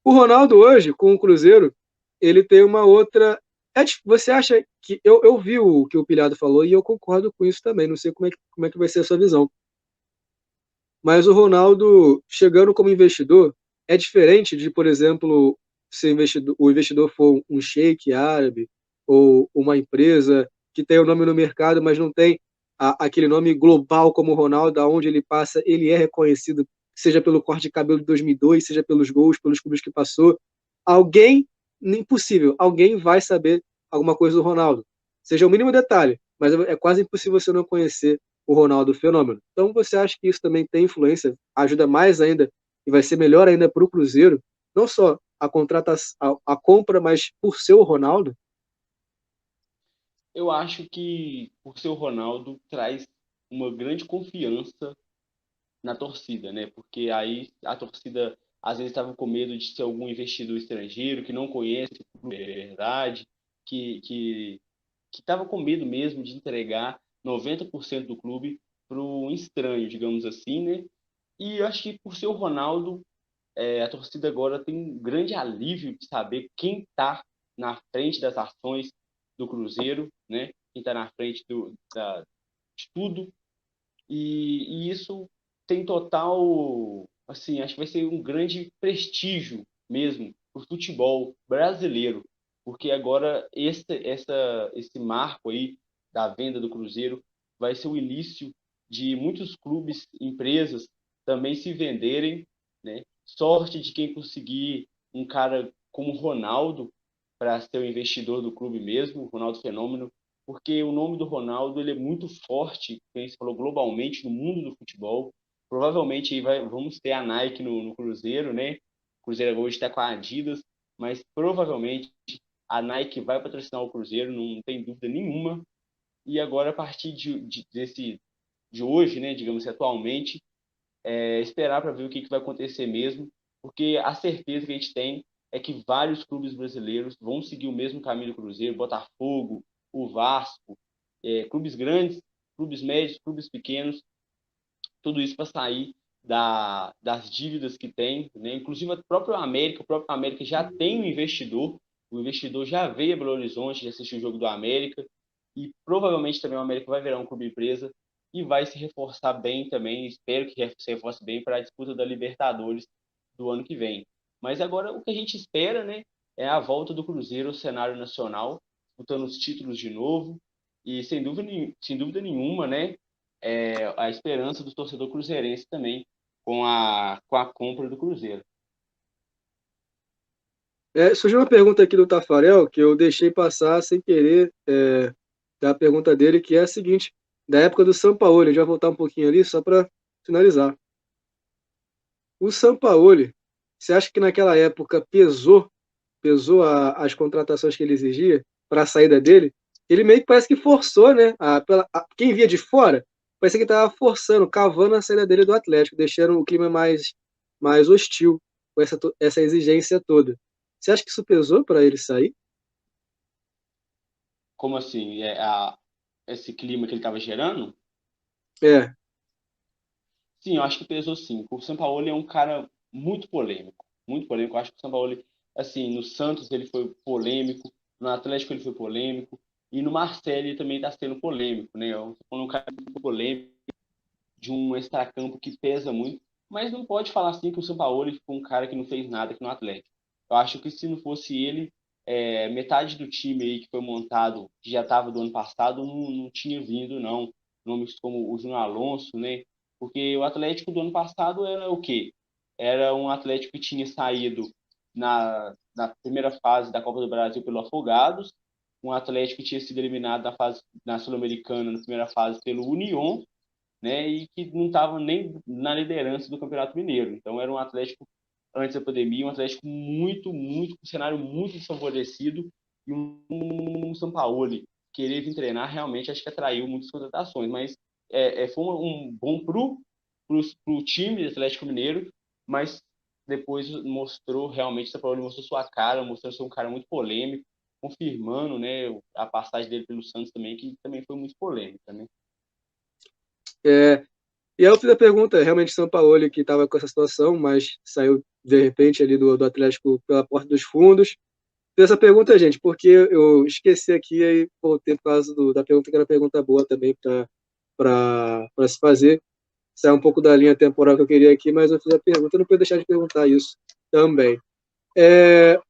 O Ronaldo hoje, com o Cruzeiro, ele tem uma outra. Você acha que. Eu vi o que o Pilhado falou e eu concordo com isso também. Não sei como é que vai ser a sua visão. Mas o Ronaldo, chegando como investidor, é diferente de, por exemplo, se o investidor for um sheik árabe ou uma empresa que tem o nome no mercado, mas não tem aquele nome global como o Ronaldo, aonde ele passa, ele é reconhecido, seja pelo corte de cabelo de 2002, seja pelos gols, pelos clubes que passou. Alguém, impossível, alguém vai saber alguma coisa do Ronaldo. Seja o mínimo detalhe, mas é quase impossível você não conhecer o Ronaldo Fenômeno. Então você acha que isso também tem influência, ajuda mais ainda e vai ser melhor ainda para o Cruzeiro, não só a compra, mas por ser o Ronaldo? Eu acho que por ser o Ronaldo traz uma grande confiança na torcida, né? Porque aí a torcida às vezes estava com medo de ser algum investidor estrangeiro que não conhece o clube de verdade, que estava com medo mesmo de entregar 90% do clube para um estranho, digamos assim, né? E eu acho que por ser o Ronaldo, a torcida agora tem um grande alívio de saber quem está na frente das ações do Cruzeiro, né? Quem está na frente de tudo. E isso tem total, assim, acho que vai ser um grande prestígio mesmo para o futebol brasileiro, porque agora esse marco aí da venda do Cruzeiro vai ser o início de muitos clubes, empresas também se venderem, né? Sorte de quem conseguir um cara como Ronaldo para ser o investidor do clube mesmo, o Ronaldo Fenômeno, porque o nome do Ronaldo ele é muito forte, como você falou, globalmente no mundo do futebol. Provavelmente aí vamos ter a Nike no Cruzeiro, né? O Cruzeiro hoje está com a Adidas, mas provavelmente a Nike vai patrocinar o Cruzeiro, não tem dúvida nenhuma. E agora, a partir de hoje, né, digamos assim, atualmente, esperar para ver o que vai acontecer mesmo, porque a certeza que a gente tem é que vários clubes brasileiros vão seguir o mesmo caminho do Cruzeiro, Botafogo, o Vasco, clubes grandes, clubes médios, clubes pequenos, tudo isso para sair das dívidas que tem, né? Inclusive o próprio América já tem um investidor, o investidor já veio a Belo Horizonte, já assistiu o jogo do América, e provavelmente também o América vai virar um clube empresa e vai se reforçar bem também, espero que se reforce bem para a disputa da Libertadores do ano que vem. Mas agora o que a gente espera, né, é a volta do Cruzeiro ao cenário nacional, disputando os títulos de novo, e sem dúvida nenhuma, né, a esperança do torcedor cruzeirense também com a compra do Cruzeiro. Surgiu uma pergunta aqui do Tafarel, que eu deixei passar sem querer, da pergunta dele, que é a seguinte: da época do Sampaoli, a gente vai voltar um pouquinho ali, só para finalizar. O Sampaoli, você acha que naquela época pesou as contratações que ele exigia para a saída dele? Ele meio que parece que forçou, né? Quem via de fora, parecia que estava forçando, cavando a saída dele do Atlético, deixando o clima mais hostil com essa exigência toda. Você acha que isso pesou para ele sair? Como assim? Esse clima que ele estava gerando? É, Sim, eu acho que pesou sim. O Sampaoli é um cara muito polêmico. Muito polêmico. Eu acho que o Sampaoli, assim, no Santos ele foi polêmico, no Atlético ele foi polêmico, e no Marseille ele também está sendo polêmico, né? Um cara muito polêmico, de um extracampo que pesa muito, mas não pode falar assim que o Sampaoli foi um cara que não fez nada aqui no Atlético. Eu acho que se não fosse ele, metade do time aí que foi montado, que já estava do ano passado, não tinha vindo, não. Nomes como o Júnior Alonso, né? Porque o Atlético do ano passado era o quê? Era um Atlético que tinha saído na primeira fase da Copa do Brasil pelo Afogados, um Atlético que tinha sido eliminado na Sul-Americana na primeira fase pelo Unión, né, e que não estava nem na liderança do Campeonato Mineiro. Então era um Atlético, antes da pandemia, um Atlético muito, muito, um cenário muito desfavorecido, e um Sampaoli querer vir treinar realmente acho que atraiu muitas contratações, mas foi um bom pro time do Atlético Mineiro, mas depois mostrou realmente, o Sampaoli mostrou sua cara, mostrou ser um cara muito polêmico, confirmando, né, a passagem dele pelo Santos também, que também foi muito polêmica, né? é, e aí eu fiz a pergunta, realmente São Paulo que estava com essa situação, mas saiu de repente ali do Atlético pela porta dos fundos. Fiz essa pergunta, gente, porque eu esqueci aqui e voltei por causa da pergunta, que era uma pergunta boa também para se fazer. Sai um pouco da linha temporal que eu queria aqui, mas eu fiz a pergunta, não pude deixar de perguntar isso também.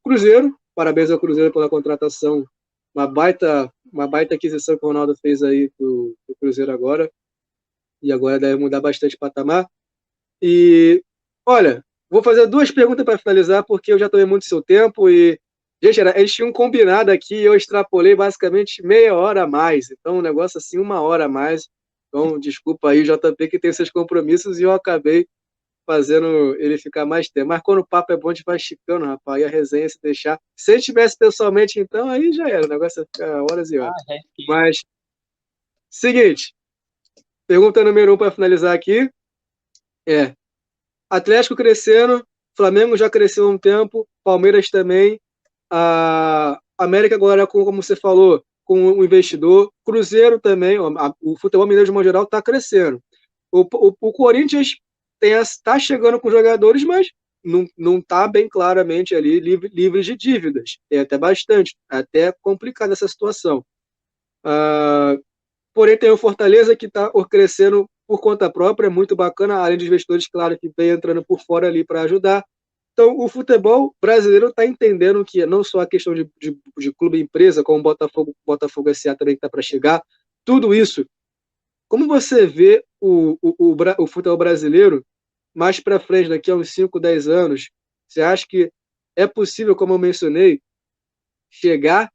Cruzeiro, parabéns ao Cruzeiro pela contratação, uma baita aquisição que o Ronaldo fez aí pro Cruzeiro agora, e agora deve mudar bastante o patamar. E, olha, vou fazer duas perguntas para finalizar, porque eu já tomei muito seu tempo e, gente, eles tinham combinado aqui e eu extrapolei basicamente meia hora a mais. Então, um negócio assim, uma hora a mais. Então, desculpa aí, JP, que tem seus compromissos e eu acabei fazendo ele ficar mais tempo. Mas quando o papo é bom, a gente vai esticando, rapaz, e a resenha se deixar. Se ele tivesse pessoalmente, então, aí já era, o negócio ia ficar horas e horas. Mas, seguinte, pergunta número 1 para finalizar aqui é: Atlético crescendo, Flamengo já cresceu há um tempo, Palmeiras também, a América agora, como você falou, com o investidor, Cruzeiro também, o futebol mineiro de modo geral está crescendo. O Corinthians está chegando com jogadores, mas não está bem claramente ali livre de dívidas. Tem até bastante, até complicada essa situação. Porém, tem o Fortaleza que está crescendo por conta própria, muito bacana, além dos investidores, claro, que vem entrando por fora ali para ajudar. Então, o futebol brasileiro está entendendo que não só a questão de clube-empresa, como o Botafogo SA também está para chegar, tudo isso. Como você vê o futebol brasileiro mais para frente, daqui a uns 5, 10 anos? Você acha que é possível, como eu mencionei, chegar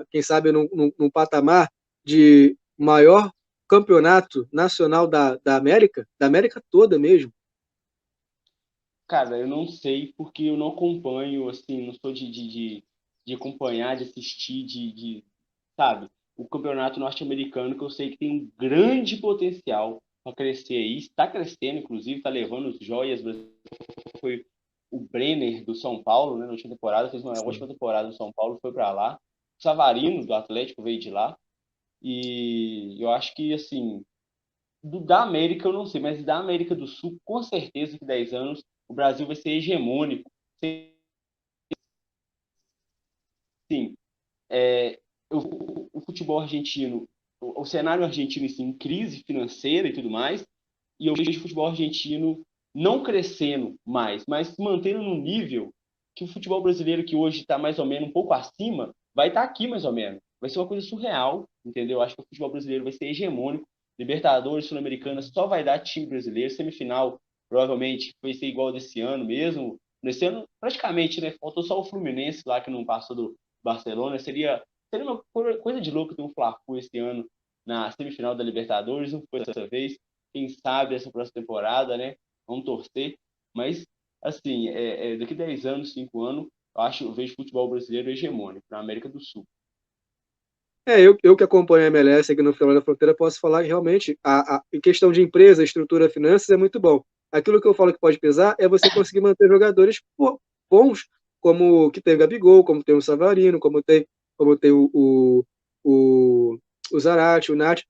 quem sabe, num patamar de maior campeonato nacional da América? Da América toda mesmo? Cara, eu não sei porque eu não acompanho, assim, não sou de acompanhar, de assistir, sabe? O campeonato norte-americano, que eu sei que tem um grande potencial para crescer aí, está crescendo, inclusive, está levando os joias. Foi o Brenner do São Paulo, né, na última temporada, fez uma Sim. ótima temporada no São Paulo, foi para lá. O Savarino do Atlético veio de lá. E eu acho que, assim, da América eu não sei, mas da América do Sul, com certeza que 10 anos o Brasil vai ser hegemônico. Sim, é, o futebol argentino, o cenário argentino assim, em crise financeira e tudo mais, e eu vejo o futebol argentino não crescendo mais, mas se mantendo no nível que o futebol brasileiro, que hoje está mais ou menos um pouco acima, vai estar aqui mais ou menos. Vai ser uma coisa surreal, entendeu? Acho que o futebol brasileiro vai ser hegemônico. Libertadores, Sul-Americana, só vai dar time brasileiro. Semifinal, provavelmente, vai ser igual desse ano mesmo. Nesse ano, praticamente, né? Faltou só o Fluminense lá, que não passou do Barcelona. Seria uma coisa de louco ter um Fla-Flu esse ano na semifinal da Libertadores. Não foi dessa vez. Quem sabe essa próxima temporada, né? Vamos torcer. Mas, assim, daqui 10 anos, 5 anos, eu vejo futebol brasileiro hegemônico na América do Sul. Eu que acompanho a MLS aqui no Final da Fronteira, posso falar que realmente, em questão de empresa, estrutura, finanças, é muito bom. Aquilo que eu falo que pode pesar é você conseguir manter jogadores bons, como que tem o Gabigol, como tem o Savarino, como tem o Zarate, o Nath.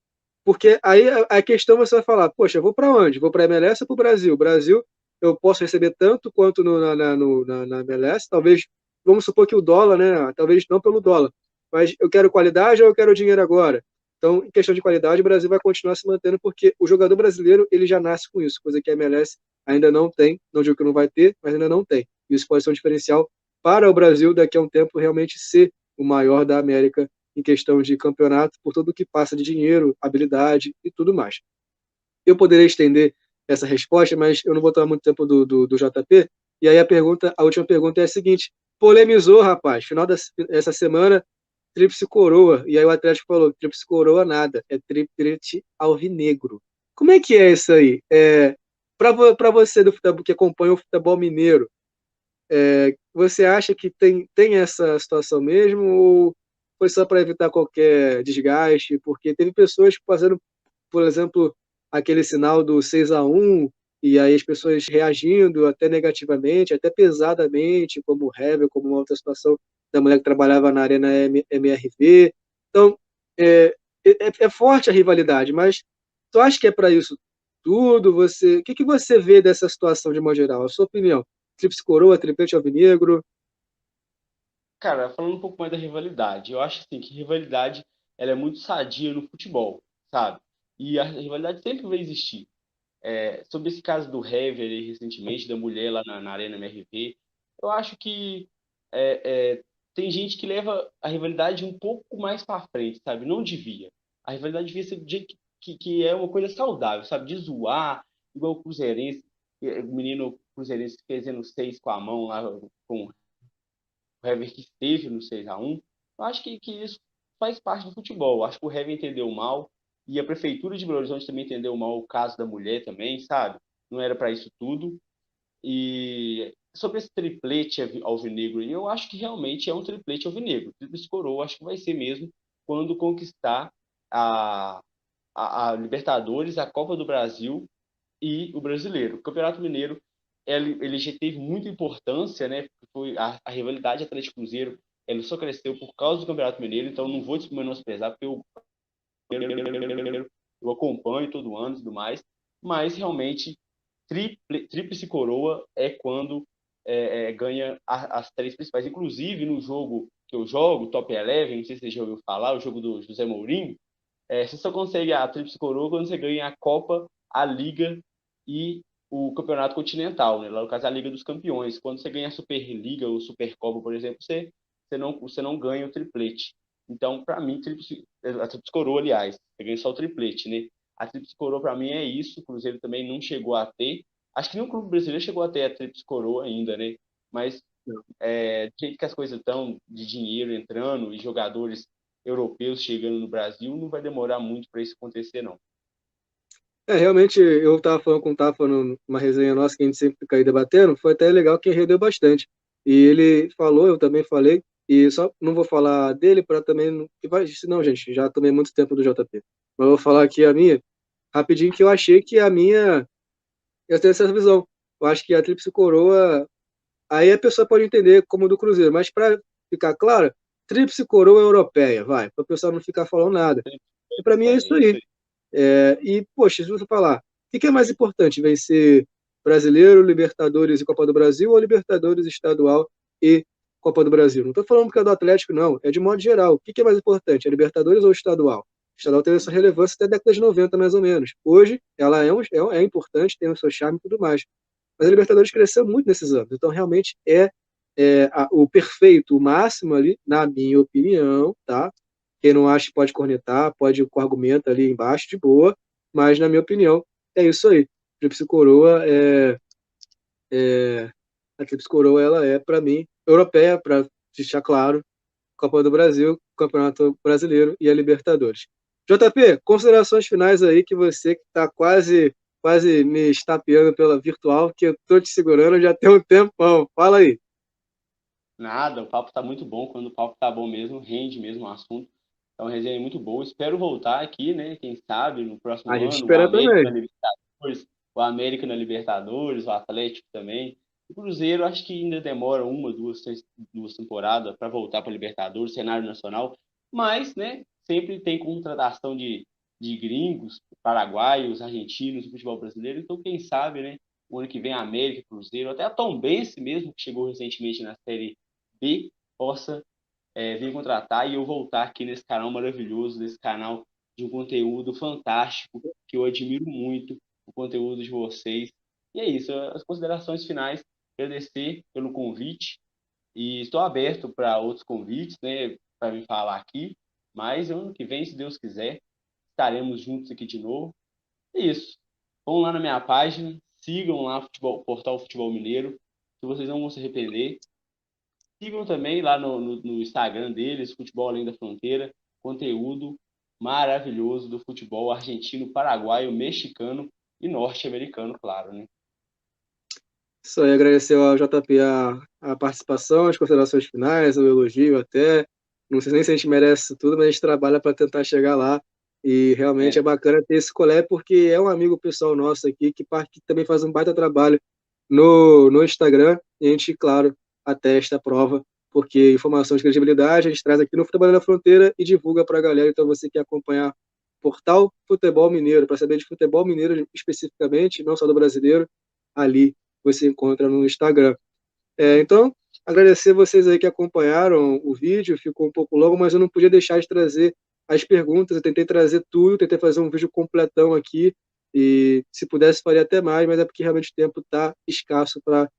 Porque aí a questão você vai falar, poxa, eu vou para onde? Vou para a MLS ou para o Brasil? Brasil, eu posso receber tanto quanto na MLS, talvez, vamos supor que o dólar, né? Talvez não pelo dólar, mas eu quero qualidade ou eu quero dinheiro agora? Então, em questão de qualidade, o Brasil vai continuar se mantendo porque o jogador brasileiro ele já nasce com isso, coisa que a MLS ainda não tem. Não digo que não vai ter, mas ainda não tem. Isso pode ser um diferencial para o Brasil daqui a um tempo realmente ser o maior da América em questão de campeonato, por tudo que passa de dinheiro, habilidade e tudo mais. Eu poderia estender essa resposta, mas eu não vou tomar muito tempo do JP. E aí a última pergunta é a seguinte: polemizou, rapaz, final dessa semana, tríplice coroa. E aí o Atlético falou: tríplice coroa nada, é triplete alvinegro. Como é que é isso aí? Para você do futebol, que acompanha o futebol mineiro, você acha que tem essa situação mesmo ou foi só para evitar qualquer desgaste? Porque teve pessoas fazendo, por exemplo, aquele sinal do 6-1 e aí as pessoas reagindo até negativamente, até pesadamente, como o Hever, como uma outra situação da mulher que trabalhava na Arena MRV. Então, é forte a rivalidade, mas tu acha que é para isso tudo? O que você vê dessa situação de modo geral? A sua opinião? Tríplice coroa, triplete alvinegro? Cara, falando um pouco mais da rivalidade, eu acho assim que rivalidade ela é muito sadia no futebol, sabe? E a rivalidade sempre vai existir. Sobre esse caso do Hever aí, recentemente, da mulher lá na Arena MRV, eu acho que tem gente que leva a rivalidade um pouco mais para frente, sabe? Não devia. A rivalidade devia ser do jeito que é uma coisa saudável, sabe? De zoar, igual o Cruzeirense, o menino Cruzeirense fazendo 6 com a mão lá, com o Hever que esteve no 6-1. Eu acho que isso faz parte do futebol. Eu acho que o Hever entendeu mal e a prefeitura de Belo Horizonte também entendeu mal o caso da mulher também, sabe? Não era para isso tudo. E sobre esse triplete alvinegro, eu acho que realmente é um triplete alvinegro. Tríplice coroa, acho que vai ser mesmo quando conquistar a, a Libertadores, a Copa do Brasil e o brasileiro. O Campeonato Mineiro ele já teve muita importância, né? Foi a rivalidade Atlético Cruzeiro, ele só cresceu por causa do Campeonato Mineiro, então não vou menosprezar, porque eu acompanho todo ano e tudo mais, mas realmente tríplice coroa é quando ganha as três principais. Inclusive, no jogo que eu jogo, Top Eleven, não sei se você já ouviu falar, o jogo do José Mourinho, você só consegue a tríplice coroa quando você ganha a Copa, a Liga e o Campeonato Continental, né? Lá no caso, a Liga dos Campeões. Quando você ganha a Superliga ou Supercopa, por exemplo, você não ganha o triplete. Então, para mim, a tríplice coroa, aliás, você ganha só o triplete, né? A tríplice coroa, para mim, é isso. O Cruzeiro também não chegou a ter. Acho que nenhum clube brasileiro chegou a ter a tríplice coroa ainda, né? Mas do jeito que as coisas estão, de dinheiro entrando e jogadores europeus chegando no Brasil, não vai demorar muito para isso acontecer, não. Realmente, eu estava falando com o Tafa numa resenha nossa que a gente sempre fica aí debatendo, foi até legal que rendeu bastante. E ele falou, eu também falei, e só não vou falar dele para também. Não, gente, já tomei muito tempo do JP. Mas eu vou falar aqui a minha, rapidinho, que eu achei que a minha. Eu tenho essa visão. Eu acho que a Tríplice Coroa. Aí a pessoa pode entender como do Cruzeiro, mas para ficar claro, Tríplice Coroa europeia, vai, para o pessoal não ficar falando nada. E para mim é isso Isso aí. aí. E, poxa, se você falar, o que é mais importante, vencer Brasileiro, Libertadores e Copa do Brasil ou Libertadores Estadual e Copa do Brasil? Não estou falando porque é do Atlético, não. É de modo geral. O que é mais importante, é Libertadores ou Estadual? O Estadual teve essa relevância até a década de 90, mais ou menos. Hoje, ela é importante, tem o seu charme e tudo mais. Mas a Libertadores cresceu muito nesses anos. Então, realmente, o perfeito, o máximo ali, na minha opinião, tá? Quem não acha pode cornetar, pode ir com argumento ali embaixo, de boa, mas na minha opinião, é isso aí. Tríplice Coroa a Tríplice Coroa, ela é, para mim, europeia, para deixar claro, Copa do Brasil, Campeonato Brasileiro e a Libertadores. JP, considerações finais aí, que você que está quase me estapeando pela virtual, que eu tô te segurando já tem um tempão. Fala aí. Nada, o papo tá muito bom. Quando o papo tá bom mesmo, rende mesmo o assunto. É uma resenha muito boa. Espero voltar aqui, né? Quem sabe no A próximo gente ano, espera também. O América na Libertadores, o Atlético também. O Cruzeiro, acho que ainda demora uma, duas temporadas para voltar para Libertadores, cenário nacional. Mas, né? Sempre tem contratação de gringos, paraguaios, argentinos, do futebol brasileiro. Então, quem sabe, né? O ano que vem a América, Cruzeiro, até a Tombense mesmo, que chegou recentemente na Série B, possa vir contratar e eu voltar aqui nesse canal maravilhoso, nesse canal de um conteúdo fantástico, que eu admiro muito o conteúdo de vocês. E é isso, as considerações finais, agradecer pelo convite e estou aberto para outros convites, né, para me falar aqui, mas ano que vem, se Deus quiser, estaremos juntos aqui de novo. É isso. Vão lá na minha página, sigam lá o Portal Futebol Mineiro, que vocês não vão se arrepender. Sigam também lá no Instagram deles, Futebol Além da Fronteira, conteúdo maravilhoso do futebol argentino, paraguaio, mexicano e norte-americano, claro, né? Isso aí, agradecer ao JP a participação, as considerações finais, o elogio até. Não sei nem se a gente merece isso tudo, mas a gente trabalha para tentar chegar lá. E realmente é É, bacana ter esse collab, porque é um amigo pessoal nosso aqui que também faz um baita trabalho no Instagram. E a gente, claro, atesta a prova, porque informação de credibilidade a gente traz aqui no Futebol na Fronteira e divulga para a galera. Então, você quer acompanhar Portal Futebol Mineiro, para saber de futebol mineiro especificamente, não só do brasileiro, ali você encontra no Instagram. Então, agradecer vocês aí que acompanharam o vídeo, ficou um pouco longo, mas eu não podia deixar de trazer as perguntas, eu tentei trazer tudo, tentei fazer um vídeo completão aqui, e se pudesse faria até mais, mas é porque realmente o tempo está escasso para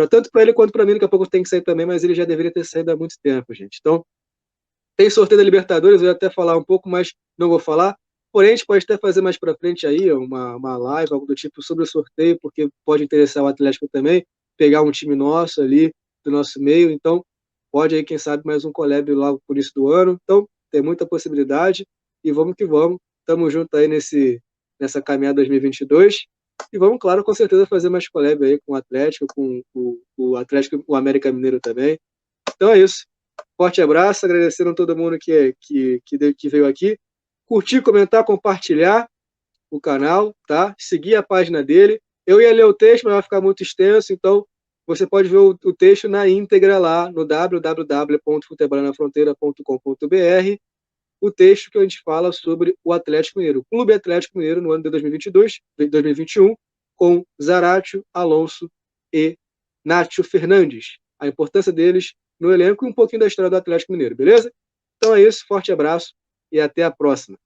tanto para ele quanto para mim, daqui a pouco tem que sair também, mas ele já deveria ter saído há muito tempo, gente. Então, tem sorteio da Libertadores, eu ia até falar um pouco, mas não vou falar. Porém, a gente pode até fazer mais para frente aí uma live, algo do tipo sobre o sorteio, porque pode interessar o Atlético também, pegar um time nosso ali, do nosso meio. Então, pode aí, quem sabe, mais um collab logo por isso do ano. Então, tem muita possibilidade e vamos que vamos. Tamo junto aí nessa caminhada 2022. E vamos, claro, com certeza fazer mais collab aí com o Atlético, com o Atlético, o América Mineiro também. Então é isso. Forte abraço, agradecendo a todo mundo que veio aqui. Curtir, comentar, compartilhar o canal, tá? Seguir a página dele. Eu ia ler o texto, mas vai ficar muito extenso, então você pode ver o texto na íntegra lá no www.futebolanafronteira.com.br, o texto que a gente fala sobre o Atlético Mineiro, o Clube Atlético Mineiro no ano de 2022, 2021, com Zaratio, Alonso e Nátio Fernandes. A importância deles no elenco e um pouquinho da história do Atlético Mineiro, beleza? Então é isso, forte abraço e até a próxima.